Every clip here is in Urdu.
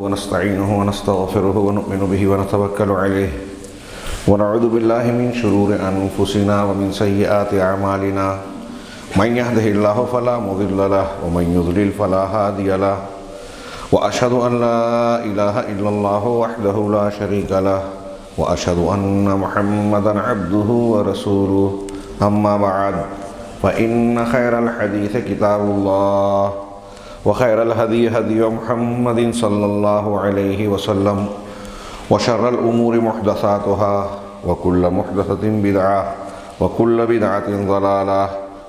ونستعينه ونستغفره ونؤمن به ونتوكل عليه ونعوذ بالله من شرور أنفسنا ومن سيئات أعمالنا من يهده الله فلا مضل له ومن يضلل فلا هادي له وأشهد أن لا إله إلا الله وحده لا شريك له وأشهد أن محمدا عبده ورسوله أما بعد فإن خير الحديث كتاب الله وخير الهدي هدي محمد صلى الله عليه وسلم وشر الأمور محدثاتها وكل محدثة بدعة وكل بدعة ضلالة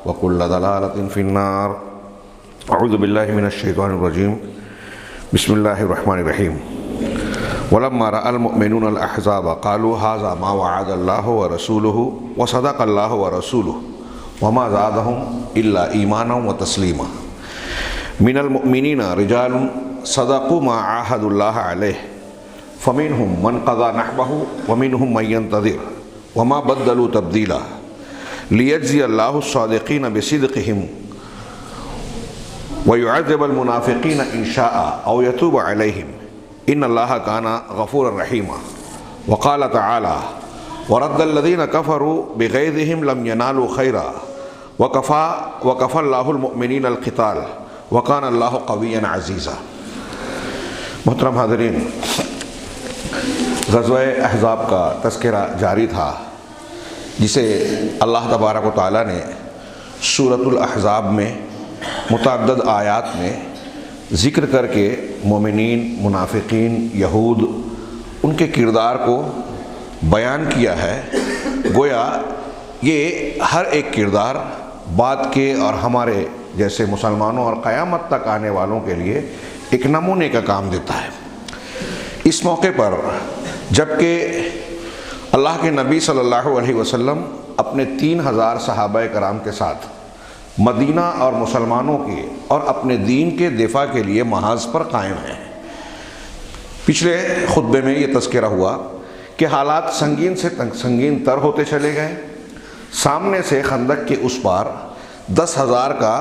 وكل ضلالة في النار. أعوذ بالله من الشيطان الرجيم. بسم الله الرحمن الرحيم. ولما رأى المؤمنون الأحزاب قالوا هذا ما وعد الله ورسوله وصدق الله ورسوله وما زادهم إلا إيمانا وتسليما. من المؤمنين رجال صدقوا ما عاهدوا الله عليه فمنهم من قضى نحبه ومنهم من ينتظر وما بدلوا تبديلا ليجزي الله الصادقين بصدقهم ويعذب المنافقين إن شاء أو يتوب عليهم إن الله كان غفورا رحيما. وقال تعالى ورد الذين كفروا بغيظهم لم ينالوا خيرا وكفى الله المؤمنين القتال وقان اللہ قویا عزیزا. محترم حاضرین، غزوہ احزاب کا تذکرہ جاری تھا جسے اللہ تبارک و تعالیٰ نے سورۃ الاحزاب میں متعدد آیات میں ذکر کر کے مومنین، منافقین، یہود ان کے کردار کو بیان کیا ہے. گویا یہ ہر ایک کردار بعد کے اور ہمارے جیسے مسلمانوں اور قیامت تک آنے والوں کے لیے ایک نمونے کا کام دیتا ہے. اس موقع پر جبکہ اللہ کے نبی صلی اللہ علیہ وسلم اپنے 3000 صحابہ کرام کے ساتھ مدینہ اور مسلمانوں کے اور اپنے دین کے دفاع کے لیے محاذ پر قائم ہیں. پچھلے خطبے میں یہ تذکرہ ہوا کہ حالات سنگین سے سنگین تر ہوتے چلے گئے. سامنے سے خندق کے اس پار 10,000 کا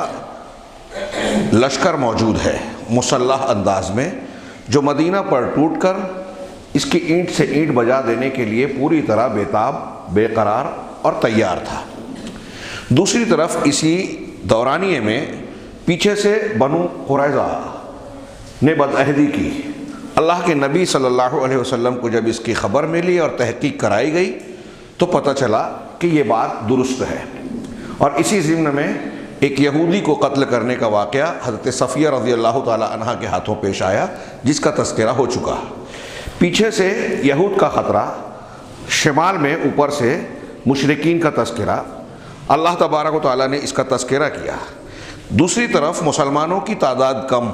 لشکر موجود ہے مسلح انداز میں، جو مدینہ پر ٹوٹ کر اس کی اینٹ سے اینٹ بجا دینے کے لیے پوری طرح بےتاب، بے قرار اور تیار تھا. دوسری طرف اسی دورانیے میں پیچھے سے بنو قریظہ نے بدعہدی کی. اللہ کے نبی صلی اللہ علیہ وسلم کو جب اس کی خبر ملی اور تحقیق کرائی گئی تو پتہ چلا کہ یہ بات درست ہے. اور اسی ضمن میں ایک یہودی کو قتل کرنے کا واقعہ حضرت صفیہ رضی اللہ تعالی عنہ کے ہاتھوں پیش آیا، جس کا تذکرہ ہو چکا. پیچھے سے یہود کا خطرہ، شمال میں اوپر سے مشرکین کا تذکرہ، اللہ تبارک و تعالیٰ نے اس کا تذکرہ کیا. دوسری طرف مسلمانوں کی تعداد کم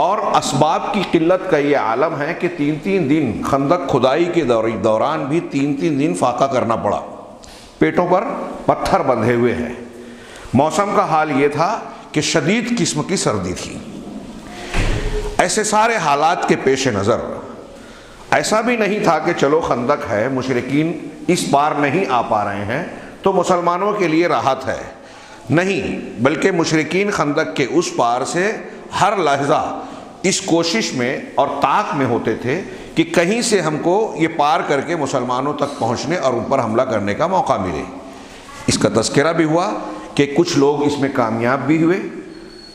اور اسباب کی قلت کا یہ عالم ہے کہ 3 دن خندق کھدائی کے دوران بھی 3 دن فاقہ کرنا پڑا. پیٹوں پر پتھر بندھے ہوئے ہیں. موسم کا حال یہ تھا کہ شدید قسم کی سردی تھی. ایسے سارے حالات کے پیش نظر ایسا بھی نہیں تھا کہ چلو خندق ہے، مشرکین اس پار نہیں آ پا رہے ہیں تو مسلمانوں کے لیے راحت ہے. نہیں، بلکہ مشرکین خندق کے اس پار سے ہر لحظہ اس کوشش میں اور طاق میں ہوتے تھے کہ کہیں سے ہم کو یہ پار کر کے مسلمانوں تک پہنچنے اور ان پر حملہ کرنے کا موقع ملے. اس کا تذکرہ بھی ہوا کہ کچھ لوگ اس میں کامیاب بھی ہوئے،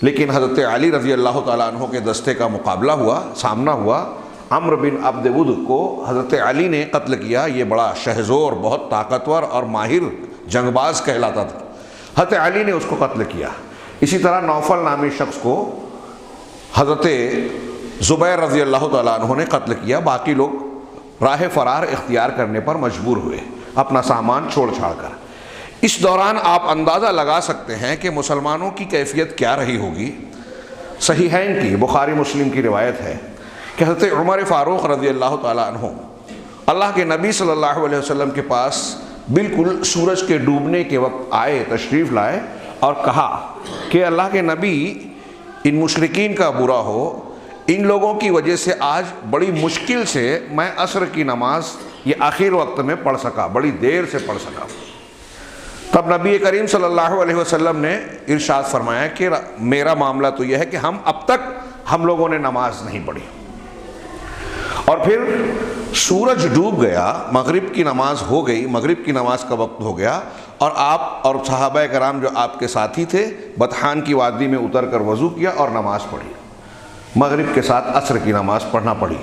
لیکن حضرت علی رضی اللہ تعالیٰ عنہ کے دستے کا مقابلہ ہوا، سامنا ہوا. عمرو بن عبد ود کو حضرت علی نے قتل کیا. یہ بڑا شہزور، بہت طاقتور اور ماہر جنگ باز کہلاتا تھا. حضرت علی نے اس کو قتل کیا. اسی طرح نوفل نامی شخص کو حضرت زبیر رضی اللہ تعالیٰ عنہ نے قتل کیا. باقی لوگ راہ فرار اختیار کرنے پر مجبور ہوئے اپنا سامان چھوڑ چھاڑ کر. اس دوران آپ اندازہ لگا سکتے ہیں کہ مسلمانوں کی کیفیت کیا رہی ہوگی. صحیحین کی بخاری مسلم کی روایت ہے کہ حضرت عمر فاروق رضی اللہ تعالیٰ عنہ اللہ کے نبی صلی اللہ علیہ وسلم کے پاس بالکل سورج کے ڈوبنے کے وقت آئے، تشریف لائے اور کہا کہ اللہ کے نبی، ان مشرکین کا برا ہو، ان لوگوں کی وجہ سے آج بڑی مشکل سے میں عصر کی نماز یہ آخر وقت میں پڑھ سکا، بڑی دیر سے پڑھ سکا. تب نبی کریم صلی اللہ علیہ وسلم نے ارشاد فرمایا کہ میرا معاملہ تو یہ ہے کہ اب تک ہم لوگوں نے نماز نہیں پڑھی. اور پھر سورج ڈوب گیا، مغرب کی نماز ہو گئی، مغرب کی نماز کا وقت ہو گیا، اور آپ اور صحابہ کرام جو آپ کے ساتھی تھے بطحان کی وادی میں اتر کر وضو کیا اور نماز پڑھی، مغرب کے ساتھ عصر کی نماز پڑھنا پڑی۔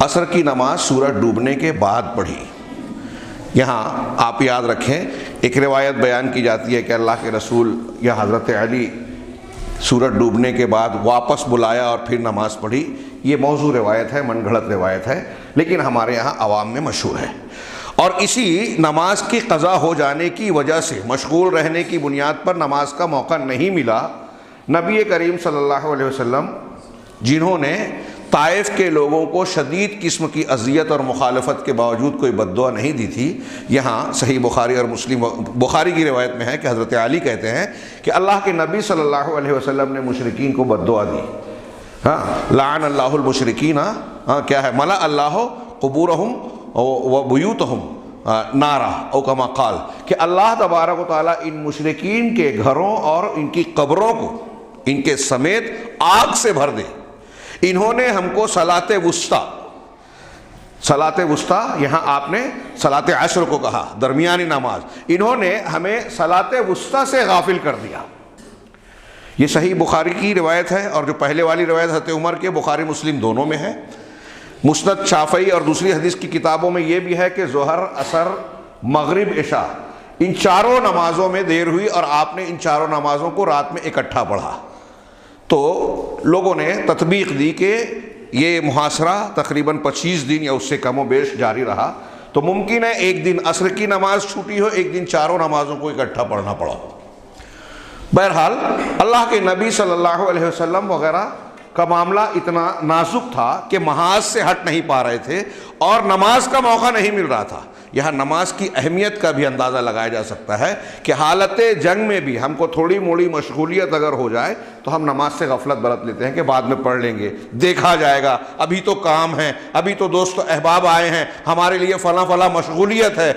عصر کی نماز سورج ڈوبنے کے بعد پڑھی۔ یہاں آپ یاد رکھیں، ایک روایت بیان کی جاتی ہے کہ اللہ کے رسول یا حضرت علی سورج ڈوبنے کے بعد واپس بلایا اور پھر نماز پڑھی۔ یہ موضوع روایت ہے، من گھڑت روایت ہے، لیکن ہمارے یہاں عوام میں مشہور ہے۔ اور اسی نماز کی قضا ہو جانے کی وجہ سے، مشغول رہنے کی بنیاد پر نماز کا موقع نہیں ملا، نبی کریم صلی اللہ علیہ وسلم جنہوں نے طائف کے لوگوں کو شدید قسم کی اذیت اور مخالفت کے باوجود کوئی بد دعا نہیں دی تھی، یہاں صحیح بخاری اور مسلم، بخاری کی روایت میں ہے کہ حضرت علی کہتے ہیں کہ اللہ کے نبی صلی اللہ علیہ وسلم نے مشرکین کو بد دعا دی، لعن اللہ المشرکین، کیا ہے، ملا اللہ قبورہم و بیوتہم نارا، او کما قال، کہ اللہ تبارک و تعالیٰ ان مشرکین کے گھروں اور ان کی قبروں کو ان کے سمیت آگ سے بھر دے۔ انہوں نے ہم کو صلاۃ وسطیٰ، صلاۃ وسطیٰ یہاں آپ نے صلاۃ عصر کو کہا، درمیانی نماز، انہوں نے ہمیں صلاۃ وسطیٰ سے غافل کر دیا۔ یہ صحیح بخاری کی روایت ہے، اور جو پہلے والی روایت حضرت عمر کے بخاری مسلم دونوں میں ہے۔ مسند شافعی اور دوسری حدیث کی کتابوں میں یہ بھی ہے کہ ظہر، عصر، مغرب، عشاء، ان چاروں نمازوں میں دیر ہوئی اور آپ نے ان چاروں نمازوں کو رات میں اکٹھا پڑھا۔ تو لوگوں نے تطبیق دی کہ یہ محاصرہ تقریباً 25 دن یا اس سے کم و بیش جاری رہا، تو ممکن ہے ایک دن عصر کی نماز چھوٹی ہو، ایک دن چاروں نمازوں کو اکٹھا پڑھنا پڑا ہو۔ بہرحال اللہ کے نبی صلی اللہ علیہ وسلم وغیرہ کا معاملہ اتنا نازک تھا کہ محاذ سے ہٹ نہیں پا رہے تھے اور نماز کا موقع نہیں مل رہا تھا۔ یہاں نماز کی اہمیت کا بھی اندازہ لگایا جا سکتا ہے کہ حالت جنگ میں بھی ہم کو تھوڑی موڑی مشغولیت اگر ہو جائے تو ہم نماز سے غفلت برت لیتے ہیں کہ بعد میں پڑھ لیں گے، دیکھا جائے گا، ابھی تو کام ہے، ابھی تو دوست احباب آئے ہیں، ہمارے لیے فلاں فلاں مشغولیت ہے،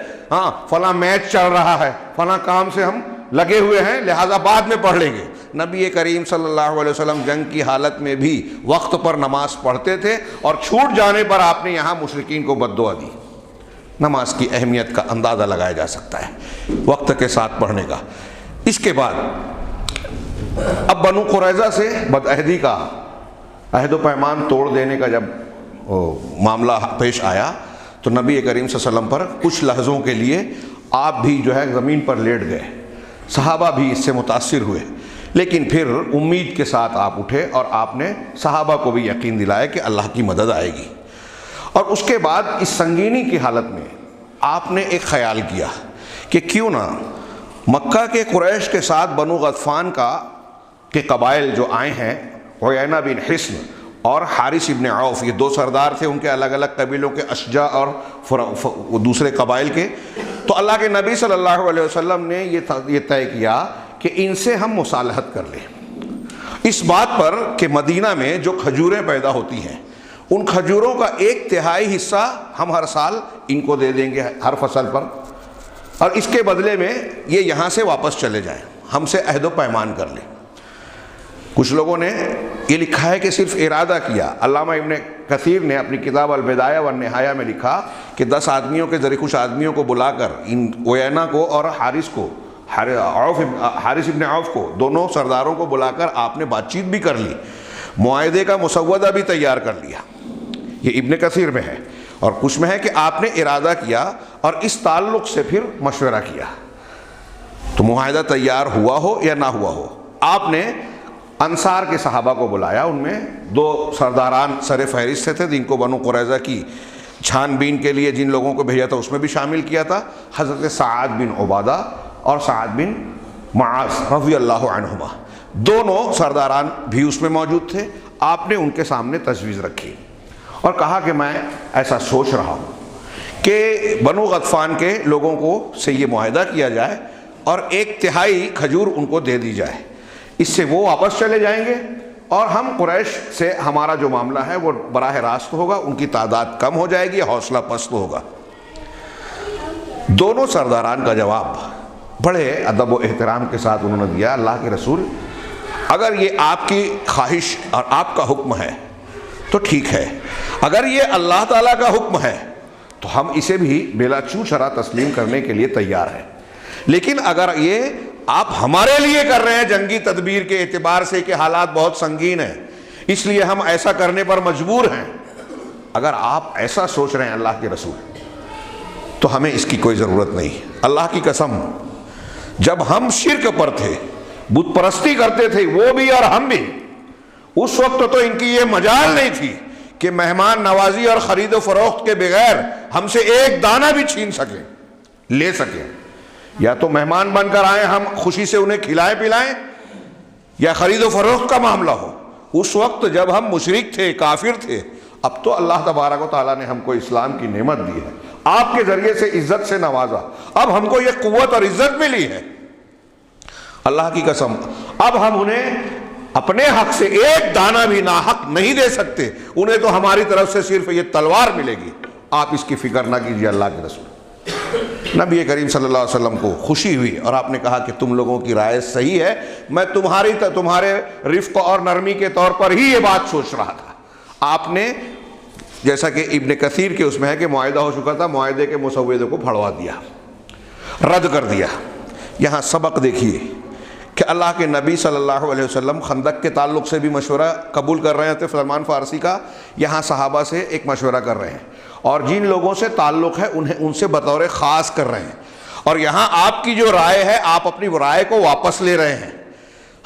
فلاں میچ چل رہا ہے، فلاں کام سے ہم لگے ہوئے ہیں، لہٰذا بعد میں پڑھ لیں گے۔ نبی کریم صلی اللہ علیہ وسلم جنگ کی حالت میں بھی وقت پر نماز پڑھتے تھے، اور چھوٹ جانے پر آپ نے یہاں مشرکین کو بد دعا دی۔ نماز کی اہمیت کا اندازہ لگایا جا سکتا ہے وقت کے ساتھ پڑھنے کا۔ اس کے بعد اب بنو قریظہ سے بدعہدی کا، عہد و پیمان توڑ دینے کا جب معاملہ پیش آیا تو نبی کریم صلی اللہ علیہ وسلم پر کچھ لحظوں کے لیے آپ بھی جو ہے زمین پر لیٹ گئے، صحابہ بھی اس سے متاثر ہوئے، لیکن پھر امید کے ساتھ آپ اٹھے اور آپ نے صحابہ کو بھی یقین دلایا کہ اللہ کی مدد آئے گی۔ اور اس کے بعد اس سنگینی کی حالت میں آپ نے ایک خیال کیا کہ کیوں نہ مکہ کے قریش کے ساتھ بنو غطفان کے قبائل جو آئے ہیں، عیینہ بن حصن اور حارث ابن عوف، یہ دو سردار تھے ان کے الگ الگ قبیلوں کے، اشجع اور دوسرے قبائل کے، تو اللہ کے نبی صلی اللہ علیہ وسلم نے یہ طے کیا کہ ان سے ہم مصالحت کر لیں، اس بات پر کہ مدینہ میں جو کھجوریں پیدا ہوتی ہیں ان کھجوروں کا 1/3 حصہ ہم ہر سال ان کو دے دیں گے ہر فصل پر، اور اس کے بدلے میں یہ یہاں سے واپس چلے جائیں، ہم سے عہد و پیمان کر لیں۔ کچھ لوگوں نے یہ لکھا ہے کہ صرف ارادہ کیا۔ علامہ ابن کثیر نے اپنی کتاب البدایہ والنہایہ میں لکھا کہ 10 آدمیوں کے ذریعے کچھ آدمیوں کو بلا کر ان عیینہ کو اور حارث کو، حارث ابن عوف کو، دونوں سرداروں کو بلا کر آپ نے بات چیت بھی کر لی، معاہدے کا مسودہ بھی تیار کر لیا، یہ ابن کثیر میں ہے، اور کچھ میں ہے کہ آپ نے ارادہ کیا اور اس تعلق سے پھر مشورہ کیا۔ تو معاہدہ تیار ہوا ہو یا نہ ہوا ہو، آپ نے انصار کے صحابہ کو بلایا، ان میں 2 سرداران سر فہرست سے تھے جن کو بنو قریظہ کی چھان بین کے لیے جن لوگوں کو بھیجا تھا اس میں بھی شامل کیا تھا، حضرت سعد بن عبادہ اور سعد بن معاذ رضی اللہ عنہما، دونوں سرداران بھی اس میں موجود تھے۔ آپ نے ان کے سامنے تجویز رکھی اور کہا کہ میں ایسا سوچ رہا ہوں کہ بنو غطفان کے لوگوں کو سے یہ معاہدہ کیا جائے اور 1/3 کھجور ان کو دے دی جائے، اس سے وہ واپس چلے جائیں گے اور ہم قریش سے ہمارا جو معاملہ ہے وہ براہ راست ہوگا، ان کی تعداد کم ہو جائے گی، حوصلہ پست ہوگا۔ دونوں سرداران کا جواب بڑے ادب و احترام کے ساتھ انہوں نے دیا، اللہ کے رسول اگر یہ آپ کی خواہش اور آپ کا حکم ہے تو ٹھیک ہے، اگر یہ اللہ تعالیٰ کا حکم ہے تو ہم اسے بھی بلا چوں چرا تسلیم کرنے کے لیے تیار ہیں۔ لیکن اگر یہ آپ ہمارے لیے کر رہے ہیں جنگی تدبیر کے اعتبار سے کہ حالات بہت سنگین ہیں اس لیے ہم ایسا کرنے پر مجبور ہیں، اگر آپ ایسا سوچ رہے ہیں اللہ کے رسول تو ہمیں اس کی کوئی ضرورت نہیں۔ اللہ کی قسم، جب ہم شرک پر تھے، بت پرستی کرتے تھے وہ بھی اور ہم بھی، اس وقت تو ان کی یہ مجال نہیں تھی کہ مہمان نوازی اور خرید و فروخت کے بغیر ہم سے ایک دانہ بھی چھین سکیں، لے سکیں۔ یا تو مہمان بن کر آئیں، ہم خوشی سے انہیں کھلائیں پلائیں، یا خرید و فروخت کا معاملہ ہو۔ اس وقت جب ہم مشرک تھے، کافر تھے، اب تو اللہ تبارک و تعالیٰ نے ہم کو اسلام کی نعمت دی ہے، آپ کے ذریعے سے عزت سے نوازا، اب ہم کو یہ قوت اور عزت ملی ہے۔ اللہ کی قسم، اب ہم انہیں اپنے حق سے ایک دانہ بھی ناحق نہیں دے سکتے، انہیں تو ہماری طرف سے صرف یہ تلوار ملے گی۔ آپ اس کی فکر نہ کیجیے اللہ کے رسول۔ نبی کریم صلی اللہ علیہ وسلم کو خوشی ہوئی اور آپ نے کہا کہ تم لوگوں کی رائے صحیح ہے، میں تمہارے رفق اور نرمی کے طور پر ہی یہ بات سوچ رہا تھا۔ آپ نے جیسا کہ ابن کثیر کے اس میں ہے کہ معاہدہ ہو چکا تھا، معاہدے کے مسودے کو پھڑوا دیا، رد کر دیا۔ یہاں سبق دیکھیے کہ اللہ کے نبی صلی اللہ علیہ وسلم خندق کے تعلق سے بھی مشورہ قبول کر رہے تھے سلمان فارسی کا، یہاں صحابہ سے ایک مشورہ کر رہے ہیں، اور جن لوگوں سے تعلق ہے ان سے بطور خاص کر رہے ہیں، اور یہاں آپ کی جو رائے ہے آپ اپنی رائے کو واپس لے رہے ہیں۔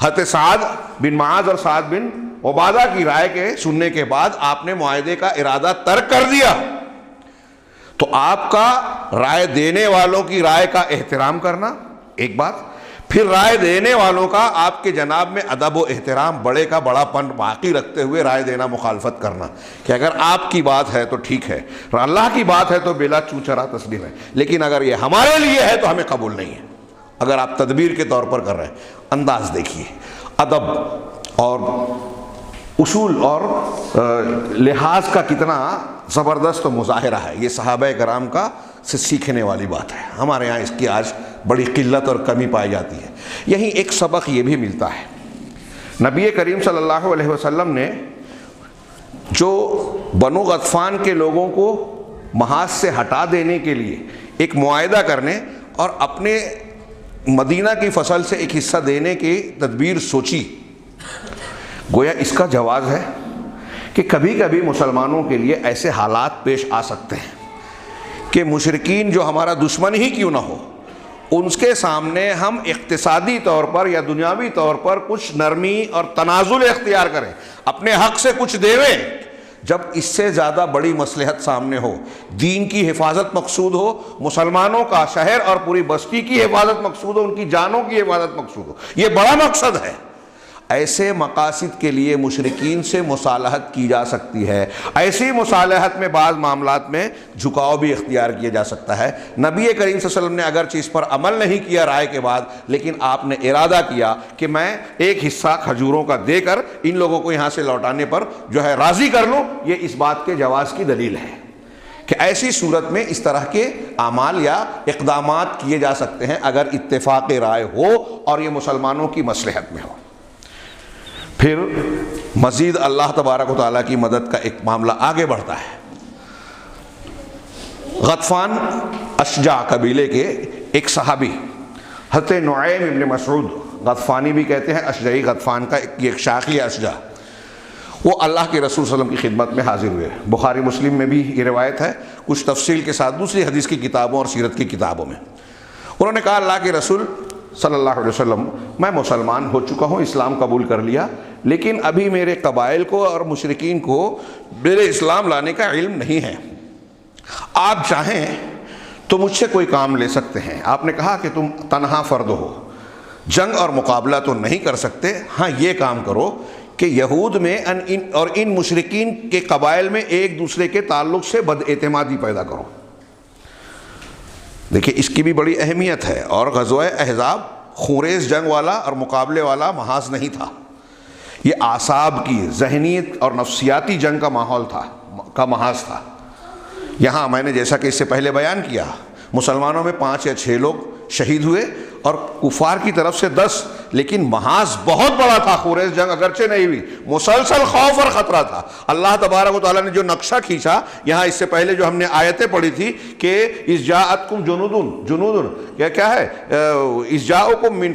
حضرت سعد بن معاذ اور سعد بن عبادہ کی رائے کے سننے کے بعد آپ نے معاہدے کا ارادہ ترک کر دیا، تو آپ کا رائے دینے والوں کی رائے کا احترام کرنا ایک بات، پھر رائے دینے والوں کا آپ کے جناب میں ادب و احترام، بڑے کا بڑا پن باقی رکھتے ہوئے رائے دینا، مخالفت کرنا کہ اگر آپ کی بات ہے تو ٹھیک ہے، اور اللہ کی بات ہے تو بلا چوچرا تسلیم ہے، لیکن اگر یہ ہمارے لیے ہے تو ہمیں قبول نہیں ہے۔ اگر آپ تدبیر کے طور پر کر رہے ہیں، انداز دیکھیے، ادب اور اصول اور لحاظ کا کتنا زبردست مظاہرہ ہے، یہ صحابہ کرام کا سے سیکھنے والی بات ہے۔ ہمارے ہاں اس کی آج بڑی قلت اور کمی پائی جاتی ہے۔ یہیں ایک سبق یہ بھی ملتا ہے، نبی کریم صلی اللہ علیہ وسلم نے جو بنو غطفان کے لوگوں کو محاذ سے ہٹا دینے کے لیے ایک معاہدہ کرنے اور اپنے مدینہ کی فصل سے ایک حصہ دینے کی تدبیر سوچی، گویا اس کا جواز ہے کہ کبھی کبھی مسلمانوں کے لیے ایسے حالات پیش آ سکتے ہیں کہ مشرکین جو ہمارا دشمن ہی کیوں نہ ہو، ان کے سامنے ہم اقتصادی طور پر یا دنیاوی طور پر کچھ نرمی اور تنازل اختیار کریں، اپنے حق سے کچھ دیویں، جب اس سے زیادہ بڑی مصلحت سامنے ہو، دین کی حفاظت مقصود ہو، مسلمانوں کا شہر اور پوری بستی کی حفاظت مقصود ہو، ان کی جانوں کی حفاظت مقصود ہو، یہ بڑا مقصد ہے۔ ایسے مقاصد کے لیے مشرکین سے مصالحت کی جا سکتی ہے، ایسی مصالحت میں بعض معاملات میں جھکاؤ بھی اختیار کیا جا سکتا ہے۔ نبی کریم صلی اللہ علیہ وسلم نے اگرچہ اس پر عمل نہیں کیا رائے کے بعد، لیکن آپ نے ارادہ کیا کہ میں ایک حصہ کھجوروں کا دے کر ان لوگوں کو یہاں سے لوٹانے پر جو ہے راضی کر لوں، یہ اس بات کے جواز کی دلیل ہے کہ ایسی صورت میں اس طرح کے اعمال یا اقدامات کیے جا سکتے ہیں اگر اتفاق رائے ہو اور یہ مسلمانوں کی مصلحت میں ہو۔ پھر مزید اللہ تبارک و تعالیٰ کی مدد کا ایک معاملہ آگے بڑھتا ہے۔ غطفان اشجع قبیلے کے ایک صحابی حضرت نعیم ابن مسعود، غطفانی بھی کہتے ہیں، اشجعی غطفان کا ایک شاخی اشجع، وہ اللہ کے رسول صلی اللہ علیہ وسلم کی خدمت میں حاضر ہوئے۔ بخاری مسلم میں بھی یہ روایت ہے، کچھ تفصیل کے ساتھ دوسری حدیث کی کتابوں اور سیرت کی کتابوں میں۔ انہوں نے کہا اللہ کے رسول صلی اللہ علیہ وسلم، میں مسلمان ہو چکا ہوں، اسلام قبول کر لیا، لیکن ابھی میرے قبائل کو اور مشرکین کو میرے اسلام لانے کا علم نہیں ہے، آپ چاہیں تو مجھ سے کوئی کام لے سکتے ہیں۔ آپ نے کہا کہ تم تنہا فرد ہو، جنگ اور مقابلہ تو نہیں کر سکتے، ہاں یہ کام کرو کہ یہود میں اور ان مشرکین کے قبائل میں ایک دوسرے کے تعلق سے بد اعتمادی پیدا کرو۔ دیکھیں اس کی بھی بڑی اہمیت ہے، اور غزوہ احزاب خونریز جنگ والا اور مقابلے والا محاذ نہیں تھا، یہ اعصاب کی، ذہنیت اور نفسیاتی جنگ کا ماحول تھا، کا محاذ تھا۔ یہاں میں نے جیسا کہ اس سے پہلے بیان کیا، مسلمانوں میں 5 یا 6 لوگ شہید ہوئے اور کفار کی طرف سے 10، لیکن محاذ بہت بڑا تھا. قریش جنگ اگرچہ نہیں ہوئی، مسلسل خوف اور خطرہ تھا. اللہ تبارک و تعالیٰ نے جو نقشہ کھینچا، یہاں اس سے پہلے جو ہم نے آیتیں پڑھی تھی کہ اذ جاءتکم جنود کیا ہے، اذ جاءکم من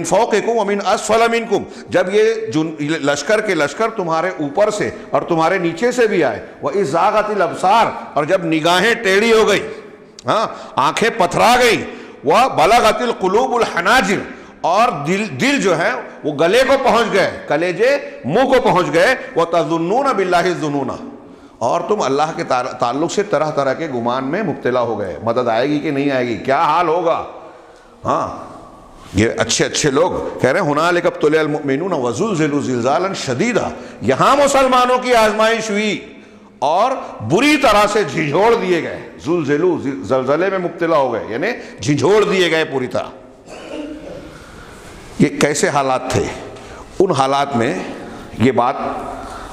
فوقکم ومن اسفل منکم، جب یہ لشکر تمہارے اوپر سے اور تمہارے نیچے سے بھی آئے. وَإِذْ زَاغَتِ الْأَبْصَارُ، اور جب نگاہیں ٹیڑھی ہو گئی، ہاں آنکھیں پتھرا گئی. وَبَلَغَتِ الْقُلُوبُ الْحَنَاجِرَ، اور دل جو ہے وہ گلے کو پہنچ گئے، کلیجے منہ کو پہنچ گئے. وَتَظُنُّونَ بِاللَّهِ الظُّنُونَ، اور تم اللہ کے تعلق سے طرح طرح کے گمان میں مبتلا ہو گئے. مدد آئے گی کہ نہیں آئے گی، کیا حال ہوگا. ہاں یہ اچھے لوگ کہہ رہے ہیں ہنالک ابتلی المؤمنون وزلزلوا زلزالا شدیدا، یہاں مسلمانوں کی آزمائش ہوئی اور بری طرح سے جھنجھوڑ دیے گئے. زلزلوا، زلزلے میں مبتلا ہو گئے یعنی جھنجھوڑ دیے گئے پوری طرح. یہ کیسے حالات تھے؟ ان حالات میں یہ بات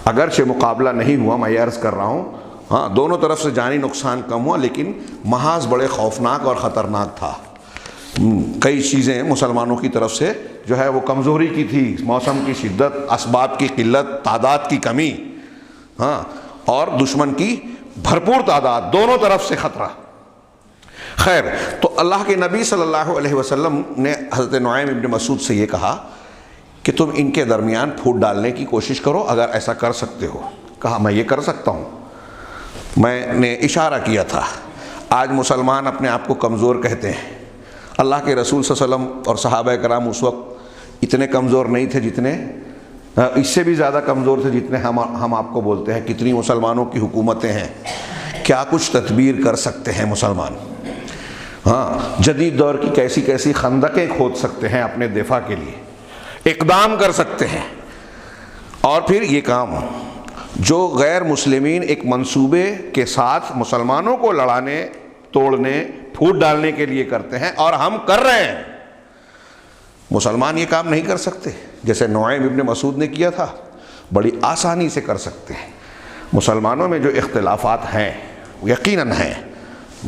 اگرچہ مقابلہ نہیں ہوا، میں یہ عرض کر رہا ہوں، ہاں دونوں طرف سے جانی نقصان کم ہوا، لیکن محاذ بڑے خوفناک اور خطرناک تھا. کئی چیزیں مسلمانوں کی طرف سے جو ہے وہ کمزوری کی تھی، موسم کی شدت، اسباب کی قلت، تعداد کی کمی، ہاں اور دشمن کی بھرپور تعداد، دونوں طرف سے خطرہ. خیر، تو اللہ کے نبی صلی اللہ علیہ وسلم نے حضرت نعیم ابن مسعود سے یہ کہا کہ تم ان کے درمیان پھوٹ ڈالنے کی کوشش کرو اگر ایسا کر سکتے ہو. کہا میں یہ کر سکتا ہوں. میں نے اشارہ کیا تھا، آج مسلمان اپنے آپ کو کمزور کہتے ہیں. اللہ کے رسول صلی اللہ علیہ وسلم اور صحابہ کرام اس وقت اتنے کمزور نہیں تھے، جتنے اس سے بھی زیادہ کمزور تھے جتنے ہم آپ کو بولتے ہیں. کتنی مسلمانوں کی حکومتیں ہیں، کیا کچھ تدبیر کر سکتے ہیں مسلمان. ہاں جدید دور کی کیسی خندقیں کھود سکتے ہیں اپنے دفاع کے لیے، اقدام کر سکتے ہیں. اور پھر یہ کام جو غیر مسلمین ایک منصوبے کے ساتھ مسلمانوں کو لڑانے، توڑنے، پھوٹ ڈالنے کے لیے کرتے ہیں، اور ہم کر رہے ہیں. مسلمان یہ کام نہیں کر سکتے جیسے نعیم ابن مسعود نے کیا تھا، بڑی آسانی سے کر سکتے ہیں. مسلمانوں میں جو اختلافات ہیں یقیناً ہیں،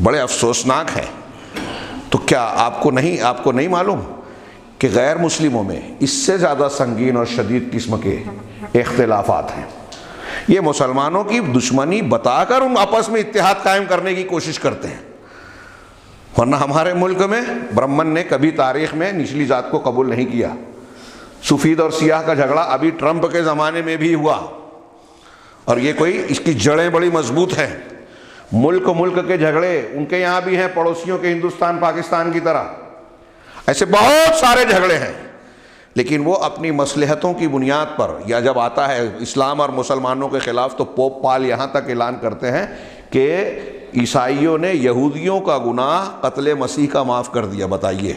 بڑے افسوسناک ہیں. تو کیا آپ کو نہیں معلوم کہ غیر مسلموں میں اس سے زیادہ سنگین اور شدید قسم کے اختلافات ہیں. یہ مسلمانوں کی دشمنی بتا کر ان آپس میں اتحاد قائم کرنے کی کوشش کرتے ہیں. ورنہ ہمارے ملک میں برہمن نے کبھی تاریخ میں نچلی ذات کو قبول نہیں کیا. سفید اور سیاہ کا جھگڑا ابھی ٹرمپ کے زمانے میں بھی ہوا، اور یہ کوئی اس کی جڑیں بڑی مضبوط ہیں. ملک کے جھگڑے ان کے یہاں بھی ہیں، پڑوسیوں کے ہندوستان پاکستان کی طرح. ایسے بہت سارے جھگڑے ہیں، لیکن وہ اپنی مصلحتوں کی بنیاد پر، یا جب آتا ہے اسلام اور مسلمانوں کے خلاف تو پوپ پال یہاں تک اعلان کرتے ہیں کہ عیسائیوں نے یہودیوں کا گناہ قتل مسیح کا معاف کر دیا. بتائیے،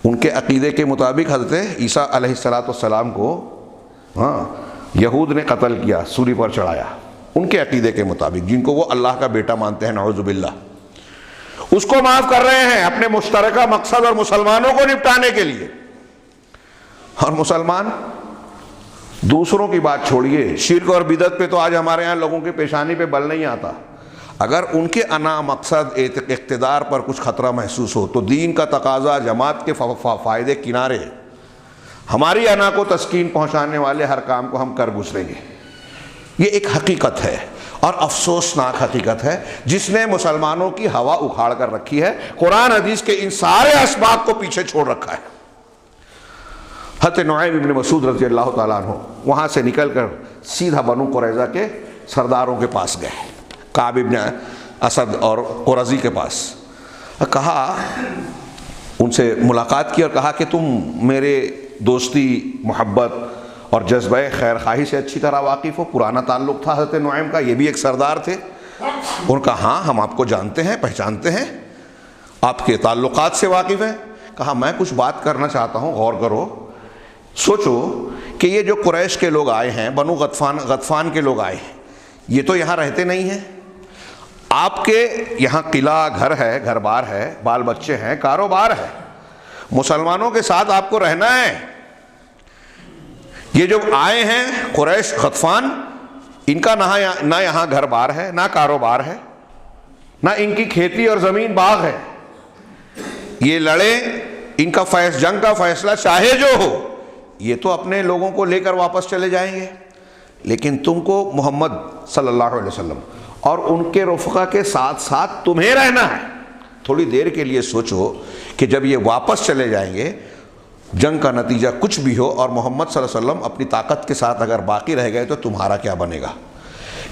ان کے عقیدے کے مطابق حضرت عیسیٰ علیہ السلام کو یہود نے قتل کیا، سولی پر چڑھایا. ان کے عقیدے کے مطابق، جن کو وہ اللہ کا بیٹا مانتے ہیں، نعوذ باللہ، اس کو معاف کر رہے ہیں اپنے مشترکہ مقصد اور مسلمانوں کو نپٹانے کے لیے. اور مسلمان دوسروں کی بات چھوڑیے، شرک اور بدعت پہ تو آج ہمارے ہاں لوگوں کی پیشانی پہ بل نہیں آتا. اگر ان کے انا مقصد اقتدار پر کچھ خطرہ محسوس ہو تو دین کا تقاضا، جماعت کے فائدے کنارے، ہماری انا کو تسکین پہنچانے والے ہر کام کو ہم کر گزریں گے. یہ ایک حقیقت ہے اور افسوسناک حقیقت ہے جس نے مسلمانوں کی ہوا اکھاڑ کر رکھی ہے. قرآن حدیث کے ان سارے اسباب کو پیچھے چھوڑ رکھا ہے. حضرت نعیم ابن مسعود رضی اللہ تعالیٰ عنہ وہاں سے نکل کر سیدھا بنو قریظہ کے سرداروں کے پاس گئے، کعب ابن اسد اور قرظی کے پاس. کہا، ان سے ملاقات کی اور کہا کہ تم میرے دوستی، محبت اور جذبہ خیر خواہی سے اچھی طرح واقف ہو. پرانا تعلق تھا حضرت نعیم کا، یہ بھی ایک سردار تھے. ان کا ہاں، ہم آپ کو جانتے ہیں، پہچانتے ہیں، آپ کے تعلقات سے واقف ہیں. کہا میں کچھ بات کرنا چاہتا ہوں، غور کرو. سوچو کہ یہ جو قریش کے لوگ آئے ہیں، بنو غطفان کے لوگ آئے ہیں، یہ تو یہاں رہتے نہیں ہیں. آپ کے یہاں قلعہ، گھر ہے، گھر بار ہے، بال بچے ہیں، کاروبار ہے. مسلمانوں کے ساتھ آپ کو رہنا ہے. یہ جو آئے ہیں قریش غطفان، ان کا نہ یہاں گھر بار ہے، نہ کاروبار ہے، نہ ان کی کھیتی اور زمین باغ ہے. یہ لڑیں، ان کا جنگ کا فیصلہ چاہے جو ہو، یہ تو اپنے لوگوں کو لے کر واپس چلے جائیں گے، لیکن تم کو محمد صلی اللہ علیہ وسلم اور ان کے رفقا کے ساتھ ساتھ تمہیں رہنا ہے۔ تھوڑی دیر کے لیے سوچو کہ جب یہ واپس چلے جائیں گے، جنگ کا نتیجہ کچھ بھی ہو اور محمد صلی اللہ علیہ وسلم اپنی طاقت کے ساتھ اگر باقی رہ گئے تو تمہارا کیا بنے گا؟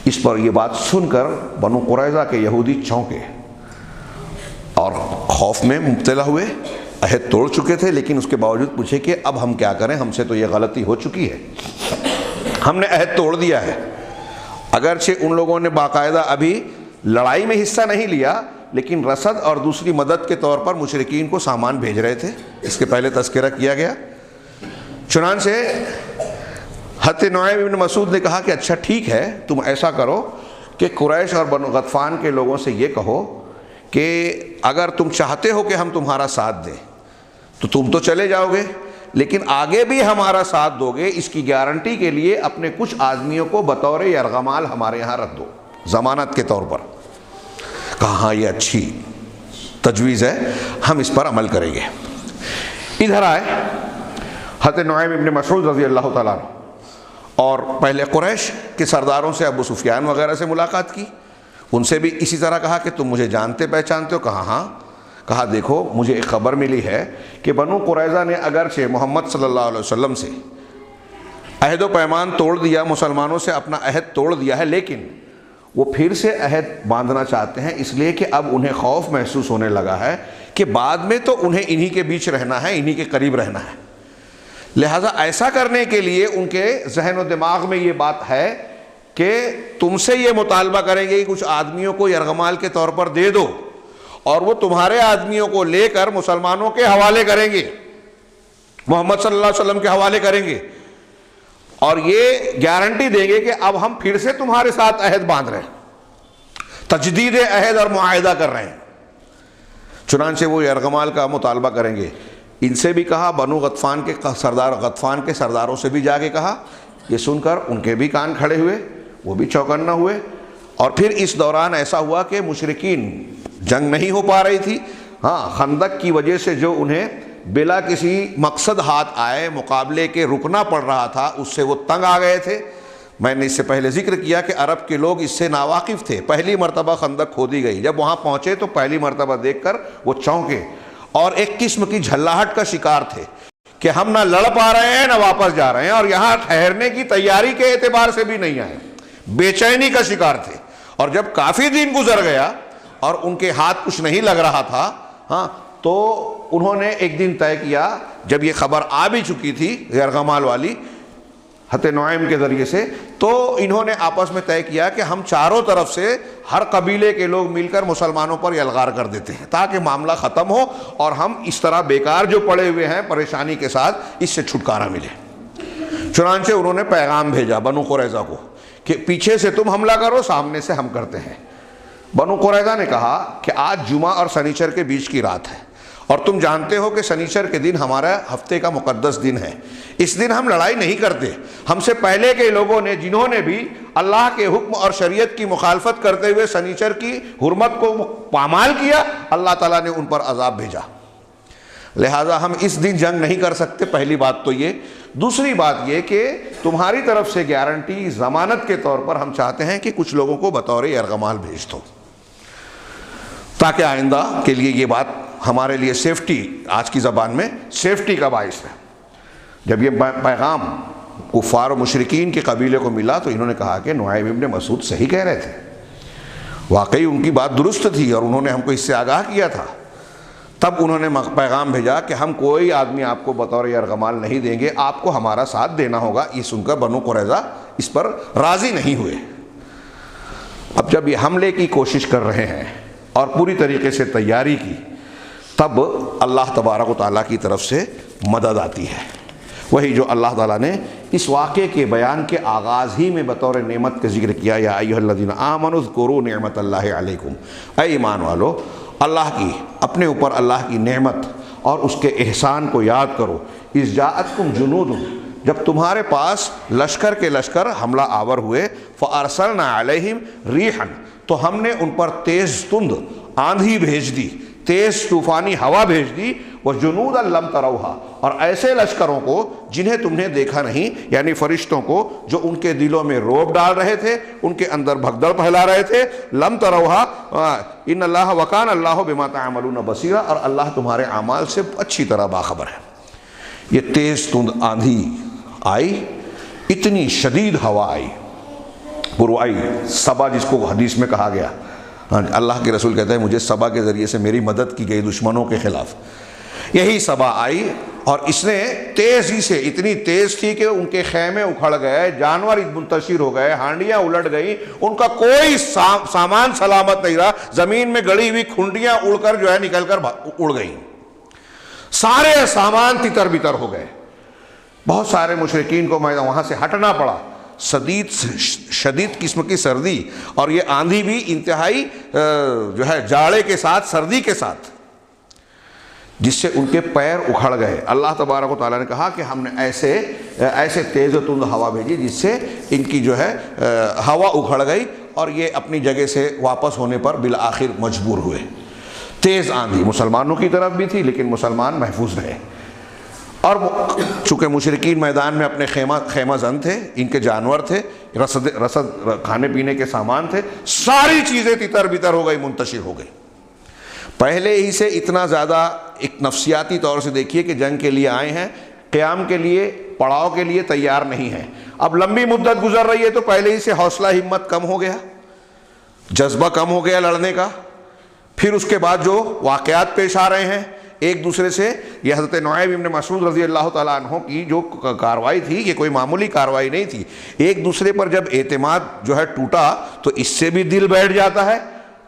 اس پر یہ بات سن کر بنو قریظہ کے یہودی چونکے اور خوف میں مبتلا ہوئے۔ عہد توڑ چکے تھے، لیکن اس کے باوجود پوچھے کہ اب ہم کیا کریں، ہم سے تو یہ غلطی ہو چکی ہے، ہم نے عہد توڑ دیا ہے۔ اگرچہ ان لوگوں نے باقاعدہ ابھی لڑائی میں حصہ نہیں لیا، لیکن رسد اور دوسری مدد کے طور پر مشرکین کو سامان بھیج رہے تھے، اس کے پہلے تذکرہ کیا گیا۔ چنانچہ حضرت نعیم بن مسعود نے کہا کہ اچھا ٹھیک ہے، تم ایسا کرو کہ قریش اور بنو غطفان کے لوگوں سے یہ کہو کہ اگر تم چاہتے ہو کہ ہم تمہارا ساتھ دیں تو تم تو چلے جاؤ گے، لیکن آگے بھی ہمارا ساتھ دو گے، اس کی گارنٹی کے لیے اپنے کچھ آدمیوں کو بطور یرغمال ہمارے یہاں رکھ دو، ضمانت کے طور پر۔ کہا ہاں یہ اچھی تجویز ہے، ہم اس پر عمل کریں گے۔ ادھر آئے حضرت نعیم ابن مسعود رضی اللہ تعالیٰ عنہ اور پہلے قریش کے سرداروں سے، ابو سفیان وغیرہ سے ملاقات کی، ان سے بھی اسی طرح کہا کہ تم مجھے جانتے پہچانتے ہو؟ کہا ہاں۔ کہا دیکھو مجھے ایک خبر ملی ہے کہ بنو قریظہ نے اگرچہ محمد صلی اللہ علیہ وسلم سے عہد و پیمان توڑ دیا، مسلمانوں سے اپنا عہد توڑ دیا ہے، لیکن وہ پھر سے عہد باندھنا چاہتے ہیں، اس لیے کہ اب انہیں خوف محسوس ہونے لگا ہے کہ بعد میں تو انہیں انہی کے بیچ رہنا ہے، انہی کے قریب رہنا ہے۔ لہٰذا ایسا کرنے کے لیے ان کے ذہن و دماغ میں یہ بات ہے کہ تم سے یہ مطالبہ کریں گے کہ کچھ آدمیوں کو یرغمال کے طور پر دے دو، اور وہ تمہارے آدمیوں کو لے کر مسلمانوں کے حوالے کریں گے، محمد صلی اللہ علیہ وسلم کے حوالے کریں گے، اور یہ گارنٹی دیں گے کہ اب ہم پھر سے تمہارے ساتھ عہد باندھ رہے ہیں، تجدید عہد اور معاہدہ کر رہے ہیں۔ چنانچہ وہ یرغمال کا مطالبہ کریں گے۔ ان سے بھی کہا، بنو غطفان کے سرداروں سے بھی جا کے کہا۔ یہ سن کر ان کے بھی کان کھڑے ہوئے، وہ بھی چوکنا ہوئے۔ اور پھر اس دوران ایسا ہوا کہ مشرکین، جنگ نہیں ہو پا رہی تھی، ہاں خندق کی وجہ سے جو انہیں بلا کسی مقصد ہاتھ آئے مقابلے کے رکنا پڑ رہا تھا، اس سے وہ تنگ آ گئے تھے۔ میں نے اس سے پہلے ذکر کیا کہ عرب کے لوگ اس سے ناواقف تھے۔ پہلی مرتبہ خندق کھودی گئی، جب وہاں پہنچے تو پہلی مرتبہ دیکھ کر وہ چونکے اور ایک قسم کی جھلاہٹ کا شکار تھے کہ ہم نہ لڑ پا رہے ہیں نہ واپس جا رہے ہیں، اور یہاں ٹھہرنے کی تیاری کے اعتبار سے بھی نہیں آئے، بے چینی کا شکار تھے۔ اور جب کافی دن گزر گیا اور ان کے ہاتھ کچھ نہیں لگ رہا تھا، ہاں تو انہوں نے ایک دن طے کیا، جب یہ خبر آ بھی چکی تھی یرغمال والی حضرت نعیم کے ذریعے سے، تو انہوں نے آپس میں طے کیا کہ ہم چاروں طرف سے ہر قبیلے کے لوگ مل کر مسلمانوں پر یلغار کر دیتے ہیں تاکہ معاملہ ختم ہو اور ہم اس طرح بیکار جو پڑے ہوئے ہیں پریشانی کے ساتھ، اس سے چھٹکارا ملے۔ چنانچہ انہوں نے پیغام بھیجا بنو قریظہ کو کہ پیچھے سے تم حملہ کرو، سامنے سے ہم کرتے ہیں۔ بنو قریظہ نے کہا کہ آج جمعہ اور سنیچر کے بیچ کی رات ہے، اور تم جانتے ہو کہ سنیچر کے دن ہمارا ہفتے کا مقدس دن ہے، اس دن ہم لڑائی نہیں کرتے۔ ہم سے پہلے کے لوگوں نے جنہوں نے بھی اللہ کے حکم اور شریعت کی مخالفت کرتے ہوئے سنیچر کی حرمت کو پامال کیا، اللہ تعالیٰ نے ان پر عذاب بھیجا، لہٰذا ہم اس دن جنگ نہیں کر سکتے۔ پہلی بات تو یہ۔ دوسری بات یہ کہ تمہاری طرف سے گارنٹی ضمانت کے طور پر ہم چاہتے ہیں کہ کچھ لوگوں کو بطور یرغمال بھیج دو، تاکہ آئندہ کے لیے یہ بات ہمارے لیے سیفٹی، آج کی زبان میں سیفٹی کا باعث ہے۔ جب یہ پیغام کفار و مشرکین کے قبیلے کو ملا تو انہوں نے کہا کہ نعیم ابن مسعود صحیح کہہ رہے تھے، واقعی ان کی بات درست تھی اور انہوں نے ہم کو اس سے آگاہ کیا تھا۔ تب انہوں نے پیغام بھیجا کہ ہم کوئی آدمی آپ کو بطور یرغمال نہیں دیں گے، آپ کو ہمارا ساتھ دینا ہوگا۔ یہ سن کر بنو قریظہ اس پر راضی نہیں ہوئے۔ اب جب یہ حملے کی کوشش کر رہے ہیں اور پوری طریقے سے تیاری کی، تب اللہ تبارک و تعالیٰ کی طرف سے مدد آتی ہے، وہی جو اللہ تعالیٰ نے اس واقعے کے بیان کے آغاز ہی میں بطور نعمت کا ذکر کیا، یا ایھا الذین آمنوا اذکروا نعمت اللہ علیکم، اے ایمان والو اللہ کی، اپنے اوپر اللہ کی نعمت اور اس کے احسان کو یاد کرو۔ اذ جاءتکم جنود، جب تمہارے پاس لشکر کے لشکر حملہ آور ہوئے، فارسلنا علیہم ریحا، تو ہم نے ان پر تیز تند آندھی بھیج دی، تیز طوفانی ہوا بھیج دی، وجنودا لم تروہا، اور ایسے لشکروں کو جنہیں تم نے دیکھا نہیں، یعنی فرشتوں کو جو ان کے دلوں میں رعب ڈال رہے تھے، ان کے اندر بھگدڑ پھیلا رہے تھے. لم تروہا ان اللہ وکان اللہ بما تعملون بصیرا، اور اللہ تمہارے اعمال سے اچھی طرح باخبر ہے. یہ تیز تند آندھی آئی، اتنی شدید ہوا آئی، پروائی صبا جس کو حدیث میں کہا گیا. اللہ کے رسول کہتے ہیں مجھے صبا کے ذریعے سے میری مدد کی گئی دشمنوں کے خلاف. یہی صبا آئی اور اس نے تیزی سے، اتنی تیز تھی کہ ان کے خیمے اکھڑ گئے، جانور منتشر ہو گئے، ہانڈیاں الٹ گئیں، ان کا کوئی سامان سلامت نہیں رہا. زمین میں گڑی ہوئی کھنڈیاں اڑ کر جو ہے نکل کر اڑ گئیں، سارے سامان تتر بتر ہو گئے. بہت سارے مشرکین کو وہاں سے ہٹنا پڑا. شدید قسم کی سردی، اور یہ آندھی بھی انتہائی جو ہے جاڑے کے ساتھ، سردی کے ساتھ، جس سے ان کے پیر اکھڑ گئے. اللہ تبارک و تعالیٰ نے کہا کہ ہم نے ایسے تیز و تند ہوا بھیجی جس سے ان کی جو ہے ہوا اکھڑ گئی اور یہ اپنی جگہ سے واپس ہونے پر بالآخر مجبور ہوئے. تیز آندھی مسلمانوں کی طرف بھی تھی لیکن مسلمان محفوظ رہے. اور چونکہ مشرکین میدان میں اپنے خیمہ زن تھے، ان کے جانور تھے، رسد کھانے پینے کے سامان تھے، ساری چیزیں تتر بتر ہو گئی، منتشر ہو گئی. پہلے ہی سے اتنا زیادہ ایک نفسیاتی طور سے دیکھیے کہ جنگ کے لیے آئے ہیں، قیام کے لیے، پڑاؤ کے لیے تیار نہیں ہیں. اب لمبی مدت گزر رہی ہے تو پہلے ہی سے حوصلہ ہمت کم ہو گیا، جذبہ کم ہو گیا لڑنے کا. پھر اس کے بعد جو واقعات پیش آ رہے ہیں ایک دوسرے سے، یہ حضرت نعیم ابن مسعود رضی اللہ تعالیٰ عنہ کی جو کاروائی تھی، یہ کوئی معمولی کاروائی نہیں تھی. ایک دوسرے پر جب اعتماد جو ہے ٹوٹا تو اس سے بھی دل بیٹھ جاتا ہے،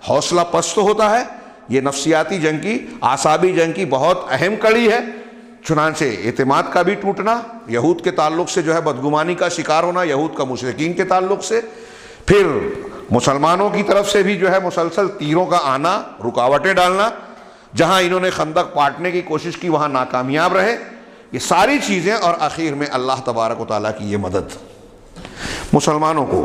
حوصلہ پست ہوتا ہے. یہ نفسیاتی جنگ کی، اعصابی جنگ کی بہت اہم کڑی ہے. چنانچہ اعتماد کا بھی ٹوٹنا، یہود کے تعلق سے جو ہے بدگمانی کا شکار ہونا، یہود کا مشرکین کے تعلق سے، پھر مسلمانوں کی طرف سے بھی جو ہے مسلسل تیروں کا آنا، رکاوٹیں ڈالنا. جہاں انہوں نے خندق پاٹنے کی کوشش کی وہاں ناکامیاب رہے. یہ ساری چیزیں، اور آخر میں اللہ تبارک و تعالیٰ کی یہ مدد. مسلمانوں کو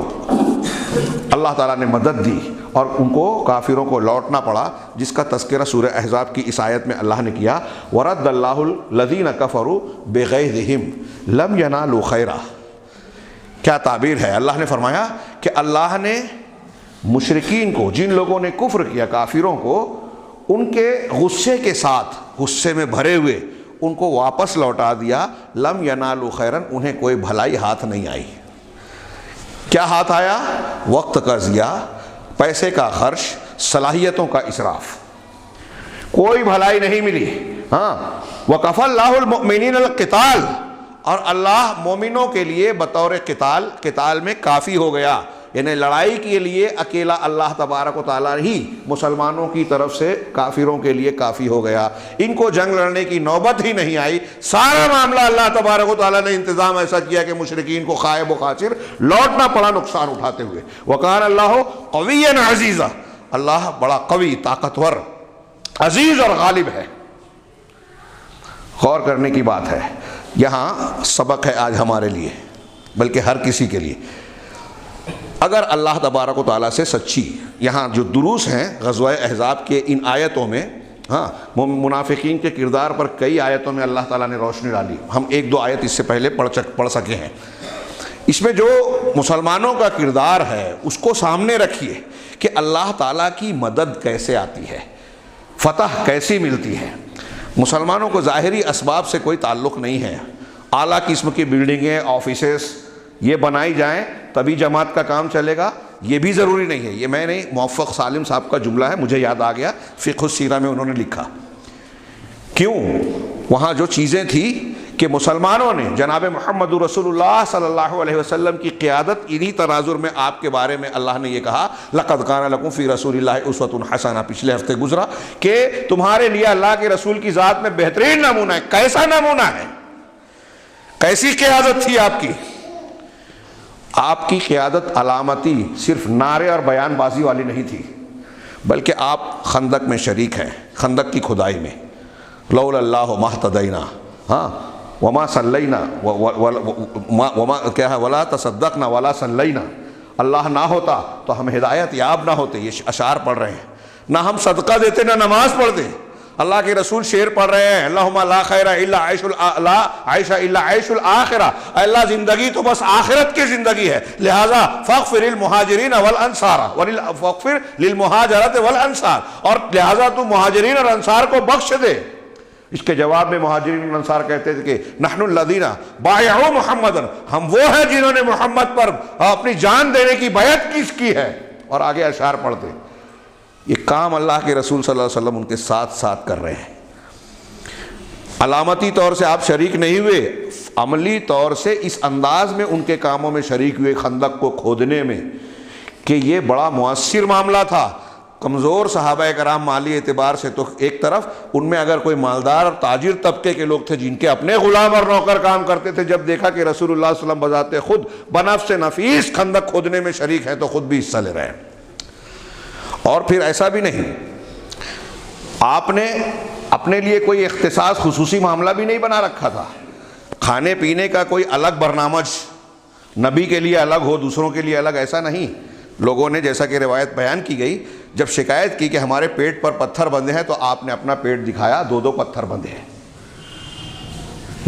اللہ تعالیٰ نے مدد دی اور ان کو کافروں کو لوٹنا پڑا، جس کا تذکرہ سورہ احزاب کی اس آیت میں اللہ نے کیا. وَرَدَّ اللَّهُ الَّذِينَ كَفَرُوا بِغَيْظِهِمْ لَمْ يَنَالُوا خَيْرًا. کیا تعبیر ہے. اللہ نے فرمایا کہ اللہ نے مشرکین کو، جن لوگوں نے کفر کیا، کافروں کو، ان کے غصے کے ساتھ، غصے میں بھرے ہوئے ان کو واپس لوٹا دیا. لم ینالوا خیرن، انہیں کوئی بھلائی ہاتھ نہیں آئی. کیا ہاتھ آیا؟ وقت کا ضیاع، پیسے کا خرچ، صلاحیتوں کا اسراف. کوئی بھلائی نہیں ملی. ہاں، وَكَفَى اللَّهُ الْمُؤْمِنِينَ الْقِتَالَ، اور اللہ مومنوں کے لیے بطور قتال میں کافی ہو گیا. یعنی لڑائی کے لیے اکیلا اللہ تبارک و تعالیٰ ہی مسلمانوں کی طرف سے کافروں کے لیے کافی ہو گیا. ان کو جنگ لڑنے کی نوبت ہی نہیں آئی. سارا معاملہ اللہ تبارک و تعالیٰ نے انتظام ایسا کیا کہ مشرکین کو خائب و خاسر لوٹنا پڑا نقصان اٹھاتے ہوئے. وَكَانَ اللَّهُ قَوِيًّا عَزِيزًا، اللہ بڑا قوی، طاقتور، عزیز اور غالب ہے. غور کرنے کی بات ہے. یہاں سبق ہے آج ہمارے لیے، بلکہ ہر کسی کے لیے. اگر اللہ تبارک و تعالیٰ سے سچی، یہاں جو دروس ہیں غزوہ احزاب کے ان آیتوں میں، ہاں منافقین کے کردار پر کئی آیتوں میں اللہ تعالیٰ نے روشنی ڈالی. ہم ایک دو آیت اس سے پہلے پڑھ سکے ہیں. اس میں جو مسلمانوں کا کردار ہے اس کو سامنے رکھیے کہ اللہ تعالیٰ کی مدد کیسے آتی ہے، فتح کیسی ملتی ہے. مسلمانوں کو ظاہری اسباب سے کوئی تعلق نہیں ہے. اعلیٰ قسم کی بلڈنگیں، آفیسز یہ بنائی جائیں تبھی جماعت کا کام چلے گا، یہ بھی ضروری نہیں ہے. یہ میں نہیں، موفق سالم صاحب کا جملہ ہے، مجھے یاد آ گیا، فقہ السیرہ میں انہوں نے لکھا. کیوں؟ وہاں جو چیزیں تھیں کہ مسلمانوں نے جناب محمد رسول اللہ صلی اللہ علیہ وسلم کی قیادت، انہی تناظر میں آپ کے بارے میں اللہ نے یہ کہا لَقَدْ كَانَ لَكُمْ فِي رَسُولِ اللَّهِ أُسْوَةٌ حَسَنَةٌ، پچھلے ہفتے گزرا کہ تمہارے لیے اللہ کے رسول کی ذات میں بہترین نمونہ ہے. کیسا نمونہ ہے؟ کیسی قیادت تھی آپ کی؟ آپ کی قیادت علامتی صرف نعرے اور بیان بازی والی نہیں تھی، بلکہ آپ خندق میں شریک ہیں، خندق کی کھدائی میں. لولا اللہ ما اهتدینا، ہاں، وما صلینا، وما کیا ہے، ولا تصدقنا ولا صلینا، اللہ نہ ہوتا تو ہم ہدایت یاب نہ ہوتے. یہ اشعار پڑھ رہے ہیں. نہ ہم صدقہ دیتے، نہ نماز پڑھتے. اللہ کے رسول شعر پڑھ رہے ہیں، اللہم لا خیر الا عیش لا عیش الا عیش الآخرہ، اے اللہ زندگی تو بس آخرت کی زندگی ہے، لہذا فاغفر للمہاجرین والانصار فاغفر للمہاجرۃ والانصار، اور لہذا تو مہاجرین اور انصار کو بخش دے۔ اس کے جواب میں مہاجرین اور انصار کہتے تھے کہ نحن الذین بایعوا محمدا، ہم وہ ہیں جنہوں نے محمد پر اپنی جان دینے کی بیعت کی ہے، اور آگے اشعار پڑھتے۔ یہ کام اللہ کے رسول صلی اللہ علیہ وسلم ان کے ساتھ ساتھ کر رہے ہیں۔ علامتی طور سے آپ شریک نہیں ہوئے، عملی طور سے اس انداز میں ان کے کاموں میں شریک ہوئے، خندق کو کھودنے میں، کہ یہ بڑا مؤثر معاملہ تھا۔ کمزور صحابہ کرام مالی اعتبار سے تو ایک طرف، ان میں اگر کوئی مالدار اور تاجر طبقے کے لوگ تھے جن کے اپنے غلام اور نوکر کام کرتے تھے، جب دیکھا کہ رسول اللہ صلی اللہ علیہ وسلم بذات خود بنفس نفیس خندق کھودنے میں شریک ہیں تو خود بھی حصہ لے رہے ہیں۔ اور پھر ایسا بھی نہیں، آپ نے اپنے لیے کوئی اختصاص خصوصی معاملہ بھی نہیں بنا رکھا تھا، کھانے پینے کا کوئی الگ برنامج نبی کے لیے الگ ہو دوسروں کے لیے الگ، ایسا نہیں۔ لوگوں نے جیسا کہ روایت بیان کی گئی، جب شکایت کی کہ ہمارے پیٹ پر پتھر بندھے ہیں، تو آپ نے اپنا پیٹ دکھایا، 2 پتھر بندھے ہیں۔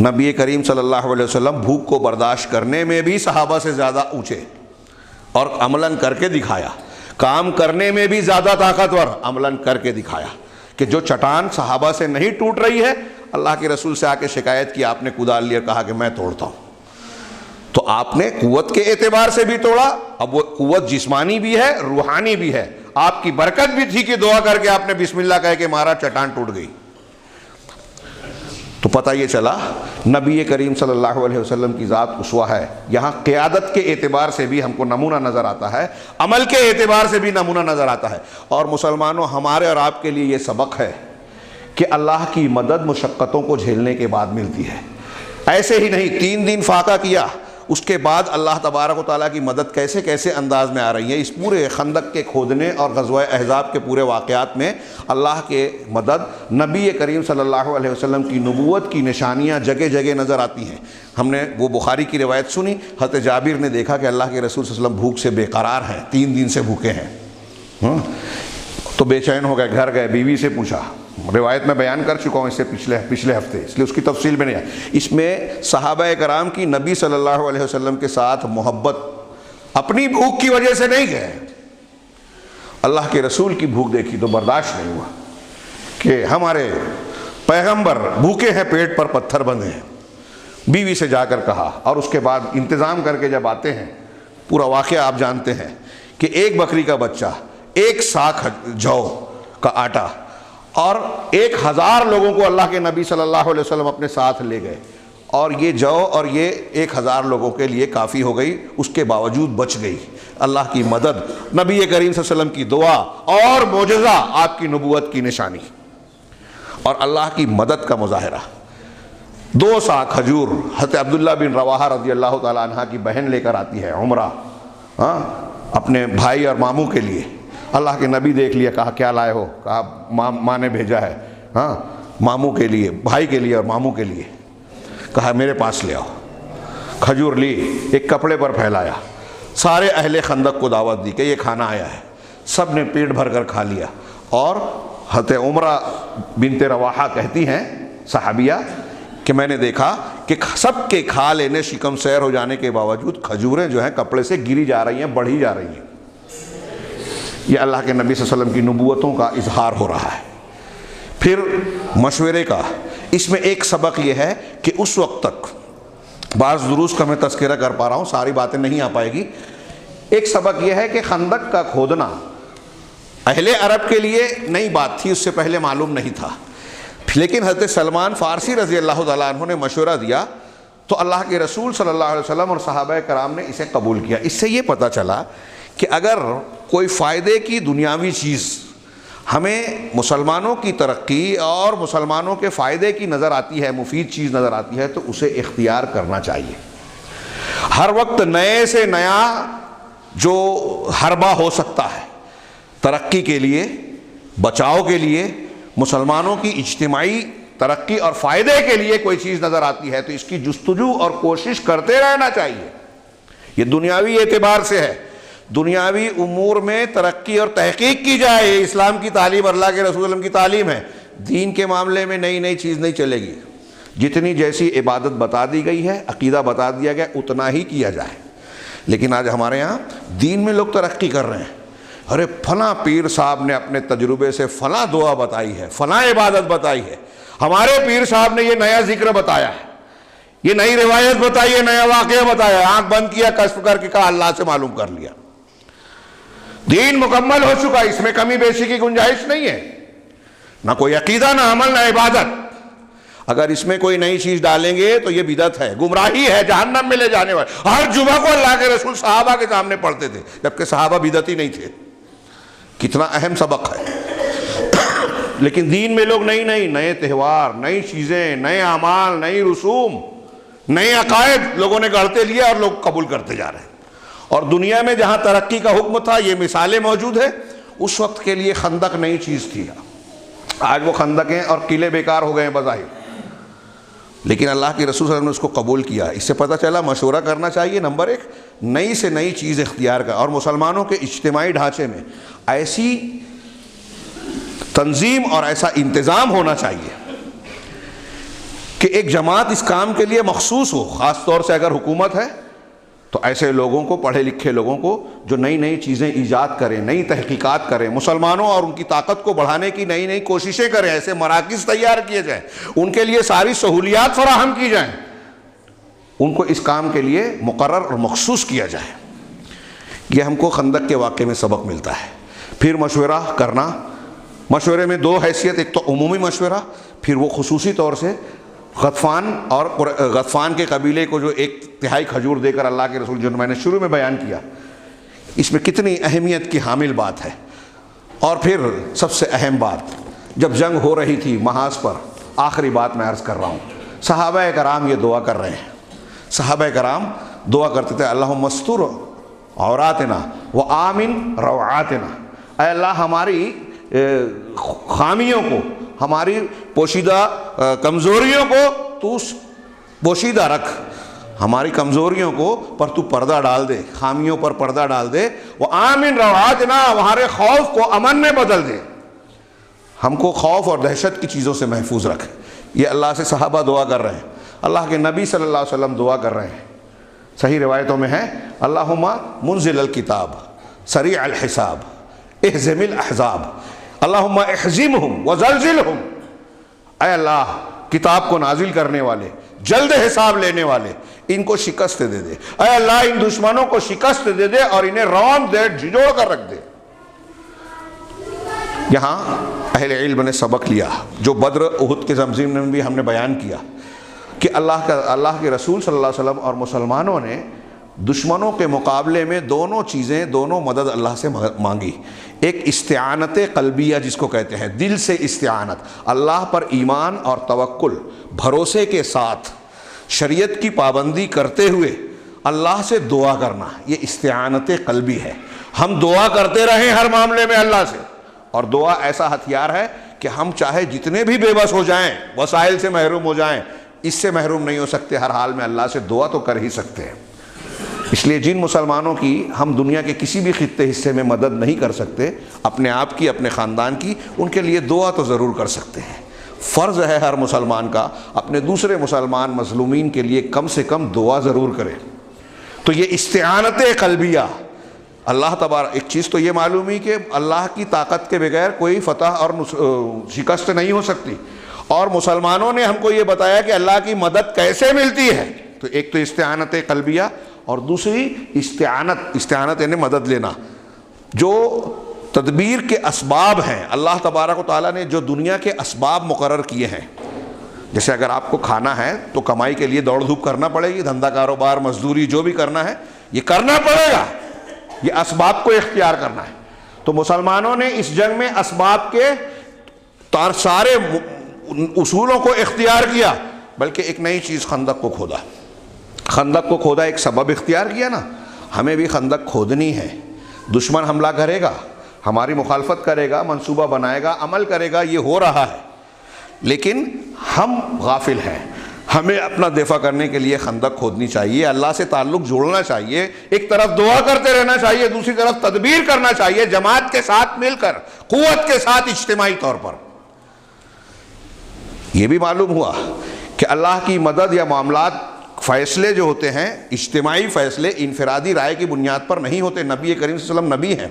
نبی کریم صلی اللہ علیہ وسلم بھوک کو برداشت کرنے میں بھی صحابہ سے زیادہ اونچے، اور عملاً کر کے دکھایا، کام کرنے میں بھی زیادہ طاقتور، عملاً کر کے دکھایا کہ جو چٹان صحابہ سے نہیں ٹوٹ رہی ہے، اللہ کے رسول سے آ کے شکایت کی، آپ نے کدال لیا، کہا کہ میں توڑتا ہوں۔ تو آپ نے قوت کے اعتبار سے بھی توڑا، اب وہ قوت جسمانی بھی ہے، روحانی بھی ہے، آپ کی برکت بھی تھی کہ دعا کر کے آپ نے بسم اللہ کہہ کے مارا، چٹان ٹوٹ گئی۔ تو پتہ یہ چلا نبی کریم صلی اللہ علیہ وسلم کی ذات اسوہ ہے۔ یہاں قیادت کے اعتبار سے بھی ہم کو نمونہ نظر آتا ہے، عمل کے اعتبار سے بھی نمونہ نظر آتا ہے۔ اور مسلمانوں، ہمارے اور آپ کے لیے یہ سبق ہے کہ اللہ کی مدد مشقتوں کو جھیلنے کے بعد ملتی ہے۔ ایسے ہی نہیں 3 دن فاقہ کیا، اس کے بعد اللہ تبارک و تعالیٰ کی مدد کیسے کیسے انداز میں آ رہی ہے۔ اس پورے خندق کے کھودنے اور غزوہ احزاب کے پورے واقعات میں اللہ کے مدد، نبی کریم صلی اللہ علیہ وسلم کی نبوت کی نشانیاں جگہ جگہ نظر آتی ہیں۔ ہم نے وہ بخاری کی روایت سنی، حضرت جابر نے دیکھا کہ اللہ کے رسول صلی اللہ علیہ وسلم بھوک سے بے قرار ہیں، 3 دن سے بھوکے ہیں، تو بے چین ہو گئے، گھر گئے، بیوی سے پوچھا، روایت میں بیان کر چکا ہوں اس سے پچھلے ہفتے، اس لیے اس کی تفصیل میں نہیں آئی۔ اس میں صحابہ کرام کی نبی صلی اللہ علیہ وسلم کے ساتھ محبت اپنی بھوک کی وجہ سے نہیں گئے، اللہ کے رسول کی بھوک دیکھی تو برداشت نہیں ہوا کہ ہمارے پیغمبر بھوکے ہیں، پیٹ پر پتھر بندھے ہیں۔ بیوی سے جا کر کہا، اور اس کے بعد انتظام کر کے جب آتے ہیں، پورا واقعہ آپ جانتے ہیں کہ 1 بکری کا بچہ، 1 ساکھ جو کا آٹا، اور 1000 لوگوں کو اللہ کے نبی صلی اللہ علیہ وسلم اپنے ساتھ لے گئے، اور یہ جو اور یہ 1000 لوگوں کے لیے کافی ہو گئی، اس کے باوجود بچ گئی۔ اللہ کی مدد، نبی کریم صلی اللہ علیہ وسلم کی دعا اور معجزہ، آپ کی نبوت کی نشانی اور اللہ کی مدد کا مظاہرہ۔ 2 سا کھجور حضرت عبداللہ بن رواحہ رضی اللہ تعالی عنہ کی بہن لے کر آتی ہے عمرہ، اپنے بھائی اور ماموں کے لیے۔ اللہ کے نبی دیکھ لیا، کہا کیا لائے ہو؟ کہا ماں نے بھیجا ہے، ماموں کے لیے، بھائی کے لیے اور ماموں کے لیے۔ کہا میرے پاس لے آؤ۔ کھجور لی، ایک کپڑے پر پھیلایا، سارے اہل خندق کو دعوت دی کہ یہ کھانا آیا ہے، سب نے پیٹ بھر کر کھا لیا۔ اور حضرت عمرہ بنت رواحہ کہتی ہیں صحابیہ کہ میں نے دیکھا کہ سب کے کھا لینے، شکم سیر ہو جانے کے باوجود کھجوریں جو ہیں کپڑے سے گری جا رہی ہیں، بڑھی جا رہی ہیں۔ یہ اللہ کے نبی صلی اللہ علیہ وسلم کی نبوتوں کا اظہار ہو رہا ہے۔ پھر مشورے کا، اس میں ایک سبق یہ ہے کہ اس وقت تک، بعض دروس کا میں تذکرہ کر پا رہا ہوں، ساری باتیں نہیں آ پائے گی۔ ایک سبق یہ ہے کہ خندق کا کھودنا اہل عرب کے لیے نئی بات تھی، اس سے پہلے معلوم نہیں تھا، لیکن حضرت سلمان فارسی رضی اللہ تعالیٰ عنہ نے مشورہ دیا تو اللہ کے رسول صلی اللہ علیہ وسلم اور صحابہ کرام نے اسے قبول کیا۔ اس سے یہ پتہ چلا کہ اگر کوئی فائدے کی دنیاوی چیز ہمیں مسلمانوں کی ترقی اور مسلمانوں کے فائدے کی نظر آتی ہے، مفید چیز نظر آتی ہے، تو اسے اختیار کرنا چاہیے۔ ہر وقت نئے سے نیا جو حربہ ہو سکتا ہے ترقی کے لیے، بچاؤ کے لیے، مسلمانوں کی اجتماعی ترقی اور فائدے کے لیے کوئی چیز نظر آتی ہے تو اس کی جستجو اور کوشش کرتے رہنا چاہیے۔ یہ دنیاوی اعتبار سے ہے، دنیاوی امور میں ترقی اور تحقیق کی جائے، یہ اسلام کی تعلیم، اللہ کے رسول صلی اللہ علیہ وسلم کی تعلیم ہے۔ دین کے معاملے میں نئی نئی چیز نہیں چلے گی. جتنی جیسی عبادت بتا دی گئی ہے، عقیدہ بتا دیا گیا، اتنا ہی کیا جائے. لیکن آج ہمارے یہاں دین میں لوگ ترقی کر رہے ہیں. ارے فلاں پیر صاحب نے اپنے تجربے سے فلاں دعا بتائی ہے، فلاں عبادت بتائی ہے، ہمارے پیر صاحب نے یہ نیا ذکر بتایا ہے، یہ نئی روایت بتائی ہے، نیا واقعہ بتایا ہے. آنکھ بند کیا، کشف کر کے کہا اللہ سے معلوم کر لیا. دین مکمل ہو چکا، اس میں کمی بیشی کی گنجائش نہیں ہے. نہ کوئی عقیدہ، نہ عمل، نہ عبادت. اگر اس میں کوئی نئی چیز ڈالیں گے تو یہ بدعت ہے، گمراہی ہے، جہنم میں لے جانے والی. ہر جمعہ کو اللہ کے رسول صحابہ کے سامنے پڑھتے تھے، جبکہ صحابہ بدعتی نہیں تھے. کتنا اہم سبق ہے. لیکن دین میں لوگ نئے تہوار، نئی چیزیں، نئے اعمال، نئی رسوم، نئے عقائد لوگوں نے گڑھتے لیے اور لوگ قبول کرتے جا رہے ہیں. اور دنیا میں جہاں ترقی کا حکم تھا، یہ مثالیں موجود ہیں. اس وقت کے لیے خندق نئی چیز تھی. آج وہ خندقیں اور قلعے بیکار ہو گئے ہیں بظاہر، لیکن اللہ کے رسول صلی اللہ علیہ وسلم نے اس کو قبول کیا. اس سے پتہ چلا مشورہ کرنا چاہیے. نمبر ایک، نئی سے نئی چیز اختیار کر. اور مسلمانوں کے اجتماعی ڈھانچے میں ایسی تنظیم اور ایسا انتظام ہونا چاہیے کہ ایک جماعت اس کام کے لیے مخصوص ہو. خاص طور سے اگر حکومت ہے تو ایسے لوگوں کو، پڑھے لکھے لوگوں کو، جو نئی نئی چیزیں ایجاد کریں، نئی تحقیقات کریں، مسلمانوں اور ان کی طاقت کو بڑھانے کی نئی نئی کوششیں کریں. ایسے مراکز تیار کیے جائیں، ان کے لیے ساری سہولیات فراہم کی جائیں، ان کو اس کام کے لیے مقرر اور مخصوص کیا جائے. یہ ہم کو خندق کے واقعے میں سبق ملتا ہے. پھر مشورہ کرنا. مشورے میں دو حیثیت، ایک تو عمومی مشورہ، پھر وہ خصوصی طور سے غطفان کے قبیلے کو جو 1/3 کھجور دے کر اللہ کے رسول، جو میں نے شروع میں بیان کیا، اس میں کتنی اہمیت کی حامل بات ہے. اور پھر سب سے اہم بات، جب جنگ ہو رہی تھی محاذ پر، آخری بات میں عرض کر رہا ہوں، صحابہ کرام یہ دعا کر رہے ہیں. صحابہ کرام دعا کرتے تھے، اللہم استر عوراتنا وآمن روعاتنا. اے اللہ ہماری خامیوں کو، ہماری پوشیدہ کمزوریوں کو تو پوشیدہ رکھ، ہماری کمزوریوں کو پر تو پردہ ڈال دے، خامیوں پر پردہ ڈال دے. وآمن روعاتنا، ہمارے خوف کو امن میں بدل دے، ہم کو خوف اور دہشت کی چیزوں سے محفوظ رکھ. یہ اللہ سے صحابہ دعا کر رہے ہیں. اللہ کے نبی صلی اللہ علیہ وسلم دعا کر رہے ہیں. صحیح روایتوں میں ہے، اللہم منزل الکتاب سریع الحساب اہزم الاحزاب اللہم احزمہم وزلزلہم. اے اللہ کتاب کو نازل کرنے والے، جلد حساب لینے والے، ان کو شکست دے دے. اے اللہ ان دشمنوں کو شکست دے دے اور انہیں رون دے، جھجوڑ کر رکھ دے. یہاں اہل علم نے سبق لیا، جو بدر احد کے زمزم میں بھی ہم نے بیان کیا، کہ اللہ کے رسول صلی اللہ علیہ وسلم اور مسلمانوں نے دشمنوں کے مقابلے میں دونوں چیزیں، دونوں مدد اللہ سے مانگی. ایک استعانت قلبیہ جس کو کہتے ہیں، دل سے استعانت، اللہ پر ایمان اور توکل، بھروسے کے ساتھ شریعت کی پابندی کرتے ہوئے اللہ سے دعا کرنا، یہ استعانت قلبی ہے. ہم دعا کرتے رہیں ہر معاملے میں اللہ سے. اور دعا ایسا ہتھیار ہے کہ ہم چاہے جتنے بھی بے بس ہو جائیں، وسائل سے محروم ہو جائیں، اس سے محروم نہیں ہو سکتے. ہر حال میں اللہ سے دعا تو کر ہی سکتے ہیں. اس لیے جن مسلمانوں کی ہم دنیا کے کسی بھی خطے حصے میں مدد نہیں کر سکتے، اپنے آپ کی، اپنے خاندان کی، ان کے لیے دعا تو ضرور کر سکتے ہیں. فرض ہے ہر مسلمان کا اپنے دوسرے مسلمان مظلومین کے لیے کم سے کم دعا ضرور کرے. تو یہ استعانت قلبیہ، اللہ تبارک، ایک چیز تو یہ معلوم ہوئی کہ اللہ کی طاقت کے بغیر کوئی فتح اور شکست نہیں ہو سکتی. اور مسلمانوں نے ہم کو یہ بتایا کہ اللہ کی مدد کیسے ملتی ہے. تو ایک تو استعانت قلبیہ، اور دوسری استعانت یعنی مدد لینا. جو تدبیر کے اسباب ہیں، اللہ تبارک و تعالیٰ نے جو دنیا کے اسباب مقرر کیے ہیں، جیسے اگر آپ کو کھانا ہے تو کمائی کے لیے دوڑ دھوپ کرنا پڑے گی، دھندا کاروبار مزدوری جو بھی کرنا ہے یہ کرنا پڑے گا، یہ اسباب کو اختیار کرنا ہے. تو مسلمانوں نے اس جنگ میں اسباب کے سارے اصولوں کو اختیار کیا، بلکہ ایک نئی چیز، خندق کو کھودا. خندق کو کھودا، ایک سبب اختیار کیا نا. ہمیں بھی خندق کھودنی ہے. دشمن حملہ کرے گا، ہماری مخالفت کرے گا، منصوبہ بنائے گا، عمل کرے گا، یہ ہو رہا ہے، لیکن ہم غافل ہیں. ہمیں اپنا دفاع کرنے کے لیے خندق کھودنی چاہیے، اللہ سے تعلق جوڑنا چاہیے، ایک طرف دعا کرتے رہنا چاہیے، دوسری طرف تدبیر کرنا چاہیے، جماعت کے ساتھ مل کر، قوت کے ساتھ، اجتماعی طور پر. یہ بھی معلوم ہوا کہ اللہ کی مدد یا معاملات فیصلے جو ہوتے ہیں اجتماعی فیصلے انفرادی رائے کی بنیاد پر نہیں ہوتے. نبی کریم صلی اللہ علیہ وسلم نبی ہیں.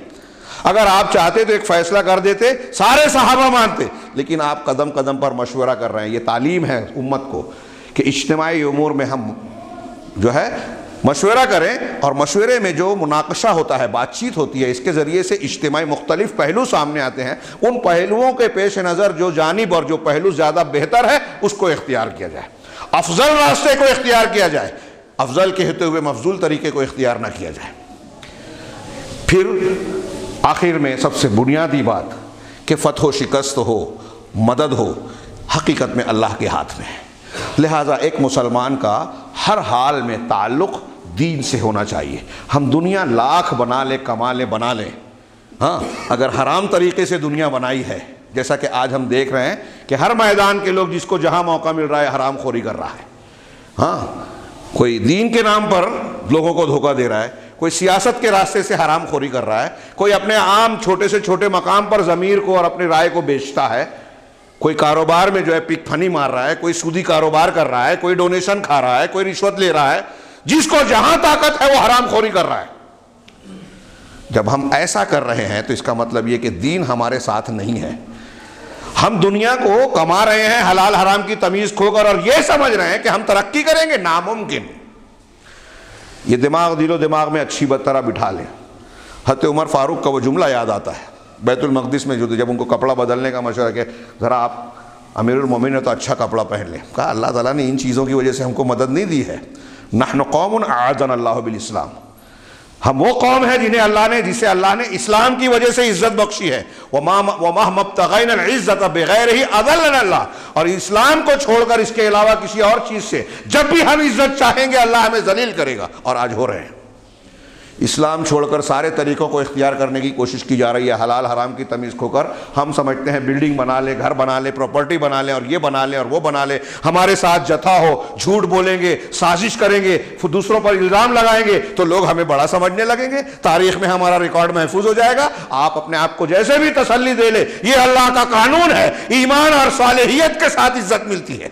اگر آپ چاہتے تو ایک فیصلہ کر دیتے, سارے صحابہ مانتے, لیکن آپ قدم قدم پر مشورہ کر رہے ہیں. یہ تعلیم ہے امت کو کہ اجتماعی امور میں ہم جو ہے مشورہ کریں, اور مشورے میں جو مناقشہ ہوتا ہے, بات چیت ہوتی ہے, اس کے ذریعے سے اجتماعی مختلف پہلو سامنے آتے ہیں. ان پہلوؤں کے پیش نظر جو جانب اور جو پہلو زیادہ بہتر ہے اس کو اختیار کیا جائے, افضل راستے کو اختیار کیا جائے, افضل کہتے ہوئے مفضول طریقے کو اختیار نہ کیا جائے. پھر آخر میں سب سے بنیادی بات کہ فتح و شکست ہو, مدد ہو, حقیقت میں اللہ کے ہاتھ میں ہے. لہٰذا ایک مسلمان کا ہر حال میں تعلق دین سے ہونا چاہیے. ہم دنیا لاکھ بنا لیں, کما لیں, بنا لیں, ہاں اگر حرام طریقے سے دنیا بنائی ہے, جیسا کہ آج ہم دیکھ رہے ہیں کہ ہر میدان کے لوگ جس کو جہاں موقع مل رہا ہے حرام خوری کر رہا ہے. ہاں کوئی دین کے نام پر لوگوں کو دھوکہ دے رہا ہے, کوئی سیاست کے راستے سے حرام خوری کر رہا ہے, کوئی اپنے عام چھوٹے سے چھوٹے مقام پر ضمیر کو اور اپنی رائے کو بیچتا ہے, کوئی کاروبار میں جو ہے پک پھنی مار رہا ہے, کوئی سودی کاروبار کر رہا ہے, کوئی ڈونیشن کھا رہا ہے, کوئی رشوت لے رہا ہے. جس کو جہاں طاقت ہے وہ حرام خوری کر رہا ہے. جب ہم ایسا کر رہے ہیں تو اس کا مطلب یہ کہ دین ہمارے ساتھ نہیں ہے. ہم دنیا کو کما رہے ہیں حلال حرام کی تمیز کھو کر, اور یہ سمجھ رہے ہیں کہ ہم ترقی کریں گے. ناممکن. یہ دل و دماغ میں اچھی طرح بٹھا لیں. حضرت عمر فاروق کا وہ جملہ یاد آتا ہے بیت المقدس میں, جو جب ان کو کپڑا بدلنے کا مشورہ کہ ذرا آپ امیر المومنین نے تو اچھا کپڑا پہن لیں. کہا اللہ تعالیٰ نے ان چیزوں کی وجہ سے ہم کو مدد نہیں دی ہے. نحن قوم اعاذنا اللہ بالاسلام, ہم وہ قوم ہے جسے اللہ نے اسلام کی وجہ سے عزت بخشی ہے. وما مبتغینا العزت بغیرہ اذلنا اللہ, اور اسلام کو چھوڑ کر اس کے علاوہ کسی اور چیز سے جب بھی ہم عزت چاہیں گے اللہ ہمیں ذلیل کرے گا. اور آج ہو رہے ہیں. اسلام چھوڑ کر سارے طریقوں کو اختیار کرنے کی کوشش کی جا رہی ہے, حلال حرام کی تمیز کھو کر. ہم سمجھتے ہیں بلڈنگ بنا لیں, گھر بنا لیں, پراپرٹی بنا لیں, اور یہ بنا لیں اور وہ بنا لیں, ہمارے ساتھ جتھا ہو, جھوٹ بولیں گے, سازش کریں گے, دوسروں پر الزام لگائیں گے تو لوگ ہمیں بڑا سمجھنے لگیں گے, تاریخ میں ہمارا ریکارڈ محفوظ ہو جائے گا. آپ اپنے آپ کو جیسے بھی تسلی دے لیں, یہ اللہ کا قانون ہے. ایمان اور صالحیت کے ساتھ عزت ملتی ہے.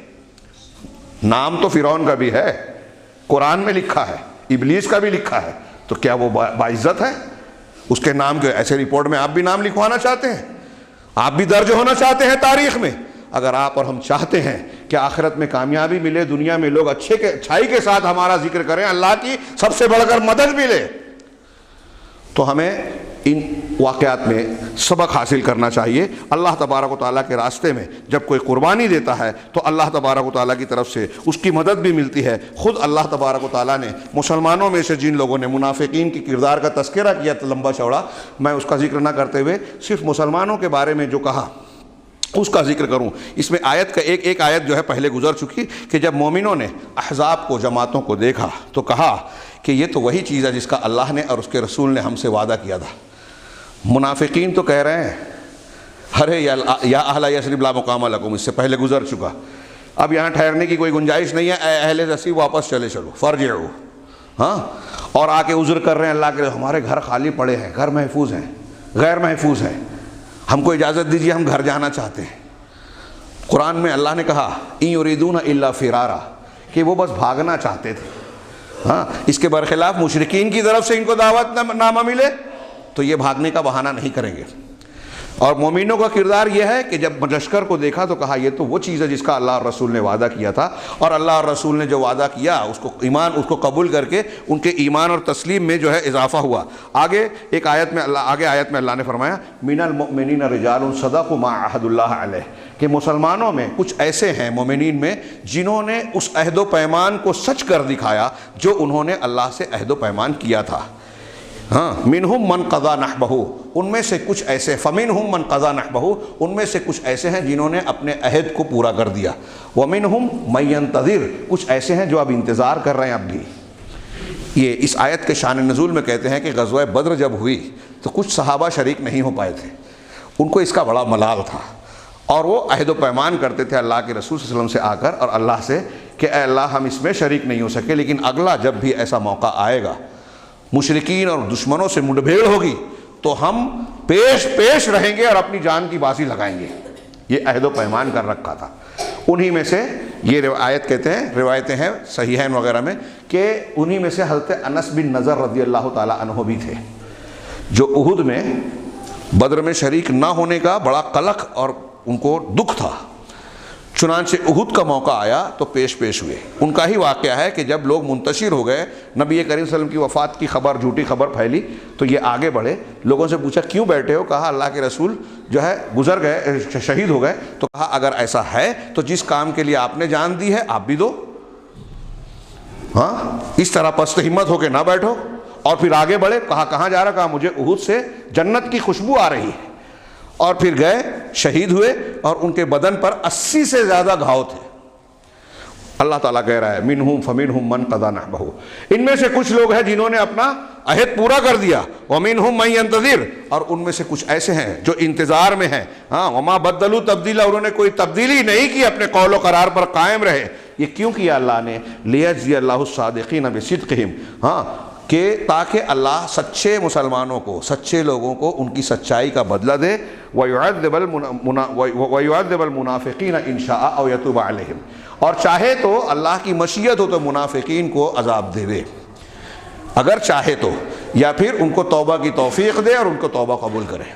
نام تو فرعون کا بھی ہے, قرآن میں لکھا ہے, ابلیس کا بھی لکھا ہے, تو کیا وہ باعزت ہے؟ اس کے نام کے ایسے رپورٹ میں آپ بھی نام لکھوانا چاہتے ہیں, آپ بھی درج ہونا چاہتے ہیں تاریخ میں. اگر آپ اور ہم چاہتے ہیں کہ آخرت میں کامیابی ملے, دنیا میں لوگ اچھائی کے ساتھ ہمارا ذکر کریں, اللہ کی سب سے بڑھ کر مدد ملے, تو ہمیں ان واقعات میں سبق حاصل کرنا چاہیے. اللہ تبارک و تعالیٰ کے راستے میں جب کوئی قربانی دیتا ہے تو اللہ تبارک و تعالیٰ کی طرف سے اس کی مدد بھی ملتی ہے. خود اللہ تبارک و تعالیٰ نے مسلمانوں میں سے جن لوگوں نے منافقین کی کردار کا تذکرہ کیا لمبا چوڑا, میں اس کا ذکر نہ کرتے ہوئے صرف مسلمانوں کے بارے میں جو کہا اس کا ذکر کروں. اس میں آیت کا ایک آیت جو ہے پہلے گزر چکی کہ جب مومنوں نے احزاب کو, جماعتوں کو دیکھا تو کہا کہ یہ تو وہی چیز ہے جس کا اللہ نے اور اس کے رسول نے ہم سے وعدہ کیا تھا. منافقین تو کہہ رہے ہیں ارے یا اہل یثرب لا مقام لکم, اس سے پہلے گزر چکا, اب یہاں ٹھہرنے کی کوئی گنجائش نہیں ہے, اے اہل یثرب واپس چلو فرجعوا. ہاں, اور آ کے عذر کر رہے ہیں اللہ کے, ہمارے گھر خالی پڑے ہیں, گھر محفوظ ہیں, غیر محفوظ ہیں, ہم کو اجازت دیجیے, ہم گھر جانا چاہتے ہیں. قرآن میں اللہ نے کہا ان یریدون الا فرارا, کہ وہ بس بھاگنا چاہتے تھے. ہاں, اس کے برخلاف مشرکین کی طرف سے ان کو دعوت نامہ ملے تو یہ بھاگنے کا بہانہ نہیں کریں گے. اور مومنوں کا کردار یہ ہے کہ جب لشکر کو دیکھا تو کہا یہ تو وہ چیز ہے جس کا اللہ اور رسول نے وعدہ کیا تھا, اور اللہ اور رسول نے جو وعدہ کیا اس کو قبول کر کے ان کے ایمان اور تسلیم میں جو ہے اضافہ ہوا. آگے آیت میں اللہ نے فرمایا من المؤمنین رجال صدقوا ما عهد اللہ علیہ, کہ مسلمانوں میں کچھ ایسے ہیں مومنین میں جنہوں نے اس عہد و پیمان کو سچ کر دکھایا جو انہوں نے اللہ سے عہد و پیمان کیا تھا. ہاں, منہم من قضا نحبہ, ان میں سے کچھ ایسے, فمنہم من قضا نحبہ, ان میں سے کچھ ایسے ہیں جنہوں نے اپنے عہد کو پورا کر دیا. ومنہم من ینتظر, کچھ ایسے ہیں جو اب انتظار کر رہے ہیں اب بھی. یہ اس آیت کے شان نزول میں کہتے ہیں کہ غزوہ بدر جب ہوئی تو کچھ صحابہ شریک نہیں ہو پائے تھے, ان کو اس کا بڑا ملال تھا, اور وہ عہد و پیمان کرتے تھے اللہ کے رسول صلی اللہ علیہ وسلم سے آ کر اور اللہ سے کہ اے اللہ ہم اس میں شریک نہیں ہو سکے, لیکن اگلا جب بھی ایسا موقع آئے گا, مشرکین اور دشمنوں سے منڈ بھیڑ ہوگی, تو ہم پیش رہیں گے اور اپنی جان کی بازی لگائیں گے. یہ عہد و پیمان کر رکھا تھا. انہی میں سے یہ آیت کہتے ہیں، روایتیں ہیں صحیحین وغیرہ میں کہ انہی میں سے حضرت انس بن نضر رضی اللہ تعالیٰ عنہ بھی تھے، جو احد میں بدر میں شریک نہ ہونے کا بڑا قلق اور ان کو دکھ تھا، چنانچہ احد کا موقع آیا تو پیش ہوئے۔ ان کا ہی واقعہ ہے کہ جب لوگ منتشر ہو گئے، نبی کریم صلی اللہ علیہ وسلم کی وفات کی خبر، جھوٹی خبر پھیلی، تو یہ آگے بڑھے، لوگوں سے پوچھا کیوں بیٹھے ہو؟ کہا اللہ کے رسول جو ہے گزر گئے، شہید ہو گئے۔ تو کہا اگر ایسا ہے تو جس کام کے لیے آپ نے جان دی ہے آپ بھی دو، ہاں اس طرح پست ہمت ہو کے نہ بیٹھو۔ اور پھر آگے بڑھے، کہا کہاں جا رہا؟ کہا مجھے احد سے جنت کی خوشبو آ رہی ہے۔ اور پھر گئے، شہید ہوئے، اور ان کے بدن پر 80 سے زیادہ گھاؤ تھے۔ اللہ تعالیٰ کہہ رہا ہے منہم فمنہم من قضی نحبہ، ان میں سے کچھ لوگ ہیں جنہوں نے اپنا عہد پورا کر دیا، ومنہم من ینتظر، اور ان میں سے کچھ ایسے ہیں جو انتظار میں ہیں، ہاں وما بدلوا تبدیلا، انہوں نے کوئی تبدیلی نہیں کی، اپنے قول و قرار پر قائم رہے۔ یہ کیوں کیا اللہ نے؟ لیجزی اللہ الصادقین بصدقہم، ہاں کہ تاکہ اللہ سچے مسلمانوں کو، سچے لوگوں کو ان کی سچائی کا بدلہ دے، وَيُعَذِّبَ الْمُنَافِقِينَ إِن شَاءَ أَوْ يَتُوبَ عَلَيْهِمْ، اور چاہے تو اللہ کی مشیت ہو تو منافقین کو عذاب دے، اگر چاہے تو، یا پھر ان کو توبہ کی توفیق دے اور ان کو توبہ قبول کرے۔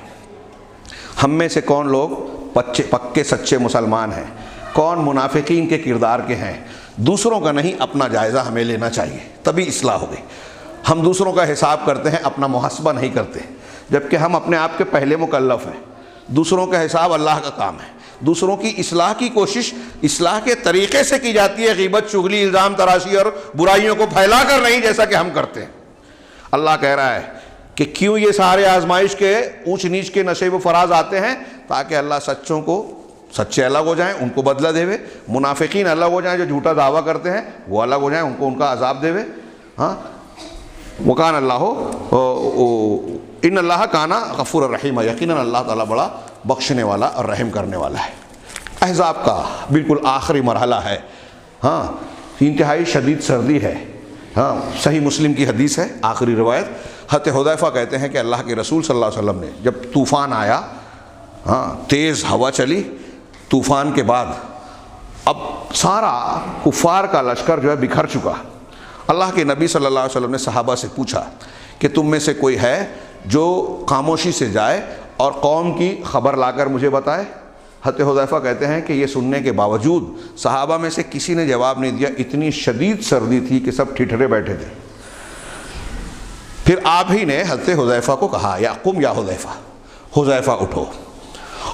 ہم میں سے کون لوگ پکے سچے مسلمان ہیں، کون منافقین کے کردار کے ہیں؟ دوسروں کا نہیں، اپنا جائزہ ہمیں لینا چاہیے، تبھی اصلاح ہوگی۔ ہم دوسروں کا حساب کرتے ہیں، اپنا محاسبہ نہیں کرتے، جبکہ ہم اپنے آپ کے پہلے مکلف ہیں۔ دوسروں کا حساب اللہ کا کام ہے، دوسروں کی اصلاح کی کوشش اصلاح کے طریقے سے کی جاتی ہے، غیبت، چغلی، الزام تراشی اور برائیوں کو پھیلا کر نہیں، جیسا کہ ہم کرتے ہیں۔ اللہ کہہ رہا ہے کہ کیوں یہ سارے آزمائش کے اونچ نیچ کے نشیب و فراز آتے ہیں؟ تاکہ اللہ سچوں کو، سچے الگ ہو جائیں، ان کو بدلہ دے، منافقین الگ ہو جائیں جو جھوٹا دعویٰ کرتے ہیں، وہ الگ ہو جائیں، ان کو ان کا عذاب دے۔ ہاں وکان اللہ ان اللہ کانا غفور الرحیم، یقیناً اللہ تعالیٰ بڑا بخشنے والا اور رحم کرنے والا ہے۔ احزاب کا بالکل آخری مرحلہ ہے، ہاں انتہائی شدید سردی ہے، ہاں صحیح مسلم کی حدیث ہے، آخری روایت، حضرت حذیفہ کہتے ہیں کہ اللہ کے رسول صلی اللہ علیہ وسلم نے جب طوفان آیا، ہاں تیز ہوا چلی، طوفان کے بعد اب سارا کفار کا لشکر جو ہے بکھر چکا، اللہ کے نبی صلی اللہ علیہ وسلم نے صحابہ سے پوچھا کہ تم میں سے کوئی ہے جو خاموشی سے جائے اور قوم کی خبر لا کر مجھے بتائے؟ حضرت حذیفہ کہتے ہیں کہ یہ سننے کے باوجود صحابہ میں سے کسی نے جواب نہیں دیا، اتنی شدید سردی تھی کہ سب ٹھٹھرے بیٹھے تھے۔ پھر آپ ہی نے حضرت حذیفہ کو کہا یا قم یا حذیفہ، حذیفہ اٹھو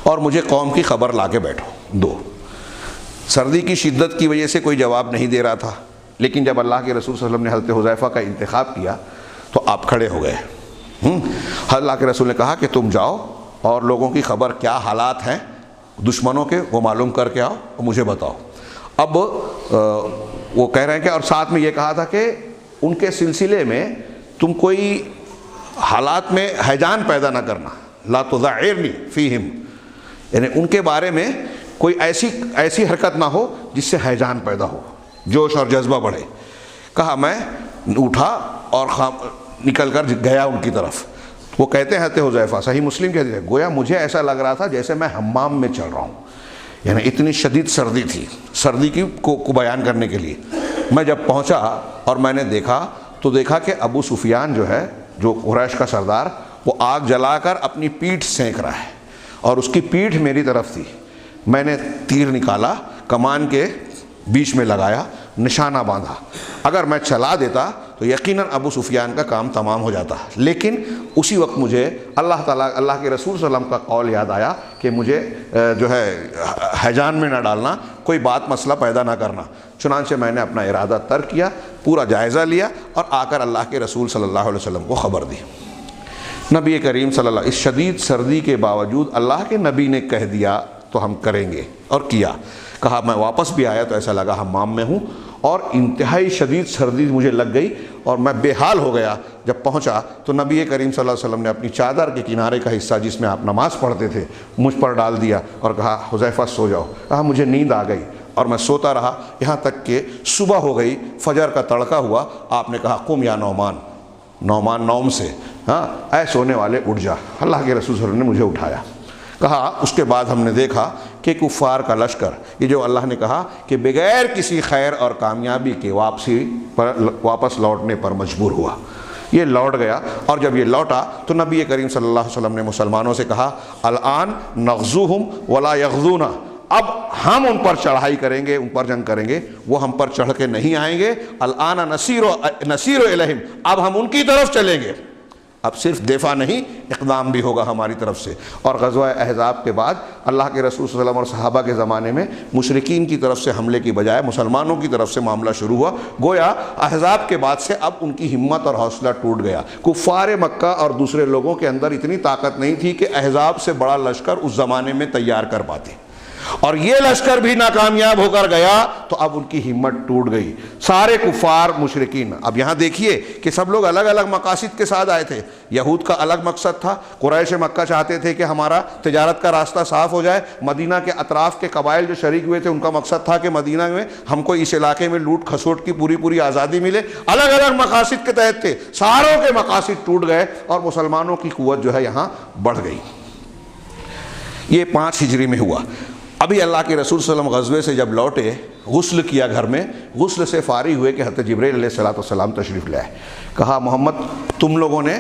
اور مجھے قوم کی خبر لا کے بیٹھو دو۔ سردی کی شدت کی وجہ سے کوئی جواب نہیں دے رہا تھا، لیکن جب اللہ کے رسول صلی اللہ علیہ وسلم نے حضرت حذیفہ کا انتخاب کیا تو آپ کھڑے ہو گئے۔ اللہ کے رسول نے کہا کہ تم جاؤ اور لوگوں کی خبر کیا حالات ہیں دشمنوں کے وہ معلوم کر کے آؤ اور مجھے بتاؤ۔ اب وہ کہہ رہے ہیں کہ اور ساتھ میں یہ کہا تھا کہ ان کے سلسلے میں تم کوئی حالات میں ہیجان پیدا نہ کرنا، لا تذعرنی فیہم، یعنی ان کے بارے میں کوئی ایسی حرکت نہ ہو جس سے ہیجان پیدا ہو، جوش اور جذبہ بڑھے۔ کہا میں اٹھا اور نکل کر گیا ان کی طرف۔ وہ کہتے ہیں حضرت حذیفہ، صحیح مسلم کے حدیث، گویا مجھے ایسا لگ رہا تھا جیسے میں حمام میں چل رہا ہوں، یعنی اتنی شدید سردی تھی۔ سردی کو بیان کرنے کے لیے میں جب پہنچا اور میں نے دیکھا تو دیکھا کہ ابو سفیان جو ہے، جو قریش کا سردار، وہ آگ جلا کر اپنی پیٹھ سینک رہا ہے اور اس کی پیٹھ میری طرف تھی۔ میں نے تیر نکالا، کمان کے بیچ میں لگایا، نشانہ باندھا، اگر میں چلا دیتا تو یقیناً ابو سفیان کا کام تمام ہو جاتا، لیکن اسی وقت مجھے اللہ تعالیٰ، اللہ کے رسول صلی اللہ علیہ وسلم کا قول یاد آیا کہ مجھے جو ہے ہیجان میں نہ ڈالنا، کوئی بات مسئلہ پیدا نہ کرنا۔ چنانچہ میں نے اپنا ارادہ ترک کیا، پورا جائزہ لیا اور آ کر اللہ کے رسول صلی اللہ علیہ وسلم کو خبر دی۔ نبی کریم صلی اللہ علیہ وسلم، اس شدید سردی کے باوجود اللہ کے نبی نے کہہ دیا تو ہم کریں گے، اور کیا۔ کہا میں واپس بھی آیا تو ایسا لگا حمام میں ہوں، اور انتہائی شدید سردی مجھے لگ گئی اور میں بے حال ہو گیا۔ جب پہنچا تو نبی کریم صلی اللہ علیہ وسلم نے اپنی چادر کے کنارے کا حصہ جس میں آپ نماز پڑھتے تھے مجھ پر ڈال دیا اور کہا حذیفہ سو جاؤ۔ کہا مجھے نیند آ گئی اور میں سوتا رہا یہاں تک کہ صبح ہو گئی، فجر کا تڑکا ہوا۔ آپ نے کہا قم یا نعمان، نعمان نوم سے، ہاں اے سونے والے اٹھ جا۔ اللہ کے رسول صلی اللہ علیہ وسلم نے مجھے اٹھایا۔ کہا اس کے بعد ہم نے دیکھا کہ کفار کا لشکر، یہ جو اللہ نے کہا کہ بغیر کسی خیر اور کامیابی کے واپس لوٹنے پر مجبور ہوا، یہ لوٹ گیا۔ اور جب یہ لوٹا تو نبی کریم صلی اللہ علیہ وسلم نے مسلمانوں سے کہا الآن نغزوہم ولا یغزونا، اب ہم ان پر چڑھائی کریں گے، ان پر جنگ کریں گے، وہ ہم پر چڑھ کے نہیں آئیں گے۔ الآن نسیر الیہم، اب ہم ان کی طرف چلیں گے، اب صرف دفاع نہیں اقدام بھی ہوگا ہماری طرف سے۔ اور غزوہ احزاب کے بعد اللہ کے رسول صلی اللہ علیہ وسلم اور صحابہ کے زمانے میں مشرکین کی طرف سے حملے کی بجائے مسلمانوں کی طرف سے معاملہ شروع ہوا۔ گویا احزاب کے بعد سے اب ان کی ہمت اور حوصلہ ٹوٹ گیا۔ کفار مکہ اور دوسرے لوگوں کے اندر اتنی طاقت نہیں تھی کہ احزاب سے بڑا لشکر اس زمانے میں تیار کر پاتے، اور یہ لشکر بھی ناکامیاب ہو کر گیا تو اب ان کی ہمت ٹوٹ گئی۔ سارے کفار مشرکین، اب یہاں دیکھیے کہ سب لوگ الگ الگ مقاصد کے ساتھ آئے تھے۔ یہود کا الگ مقصد تھا، قریش مکہ چاہتے تھے کہ ہمارا تجارت کا راستہ صاف ہو جائے۔ مدینہ کے اطراف کے قبائل جو شریک ہوئے تھے ان کا مقصد تھا کہ مدینہ میں ہم کو اس علاقے میں لوٹ کھسوٹ کی پوری آزادی ملے۔ الگ الگ مقاصد کے تحت تھے، ساروں کے مقاصد ٹوٹ گئے اور مسلمانوں کی قوت جو ہے یہاں بڑھ گئی۔ یہ 5 ہجری میں ہوا۔ ابھی اللہ کے رسول صلی اللہ علیہ وسلم غزوے سے جب لوٹے، غسل کیا گھر میں، غسل سے فارغ ہوئے کہ حضرت جبرائیل علیہ السلام تشریف لائے۔ کہا محمد تم لوگوں نے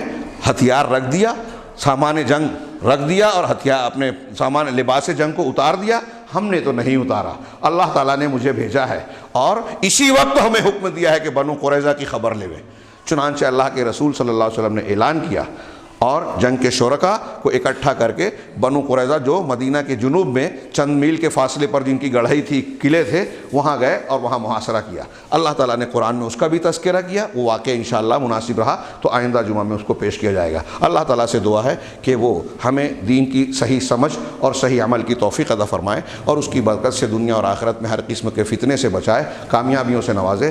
ہتھیار رکھ دیا، سامان جنگ رکھ دیا اور ہتھیار اپنے سامان لباس جنگ کو اتار دیا؟ ہم نے تو نہیں اتارا، اللہ تعالیٰ نے مجھے بھیجا ہے اور اسی وقت ہمیں حکم دیا ہے کہ بنو قریظہ کی خبر لے لیں۔ چنانچہ اللہ کے رسول صلی اللہ علیہ وسلم نے اعلان کیا اور جنگ کے شرکا کو اکٹھا کر کے بنو قریظہ جو مدینہ کے جنوب میں چند میل کے فاصلے پر جن کی گڑھئی تھی، قلعے تھے، وہاں گئے اور وہاں محاصرہ کیا۔ اللہ تعالیٰ نے قرآن میں اس کا بھی تذکرہ کیا، وہ واقعہ انشاءاللہ مناسب رہا تو آئندہ جمعہ میں اس کو پیش کیا جائے گا۔ اللہ تعالیٰ سے دعا ہے کہ وہ ہمیں دین کی صحیح سمجھ اور صحیح عمل کی توفیق عطا فرمائے اور اس کی برکت سے دنیا اور آخرت میں ہر قسم کے فتنے سے بچائے، کامیابیوں سے نوازے۔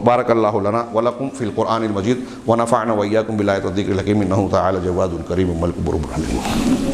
بارک اللہ لنا ولکم فی القرآن المجید ونفعنا وإیاکم بالآیات والذکر الحکیم انہ تعالی جواد کریم ملک بر العالمین۔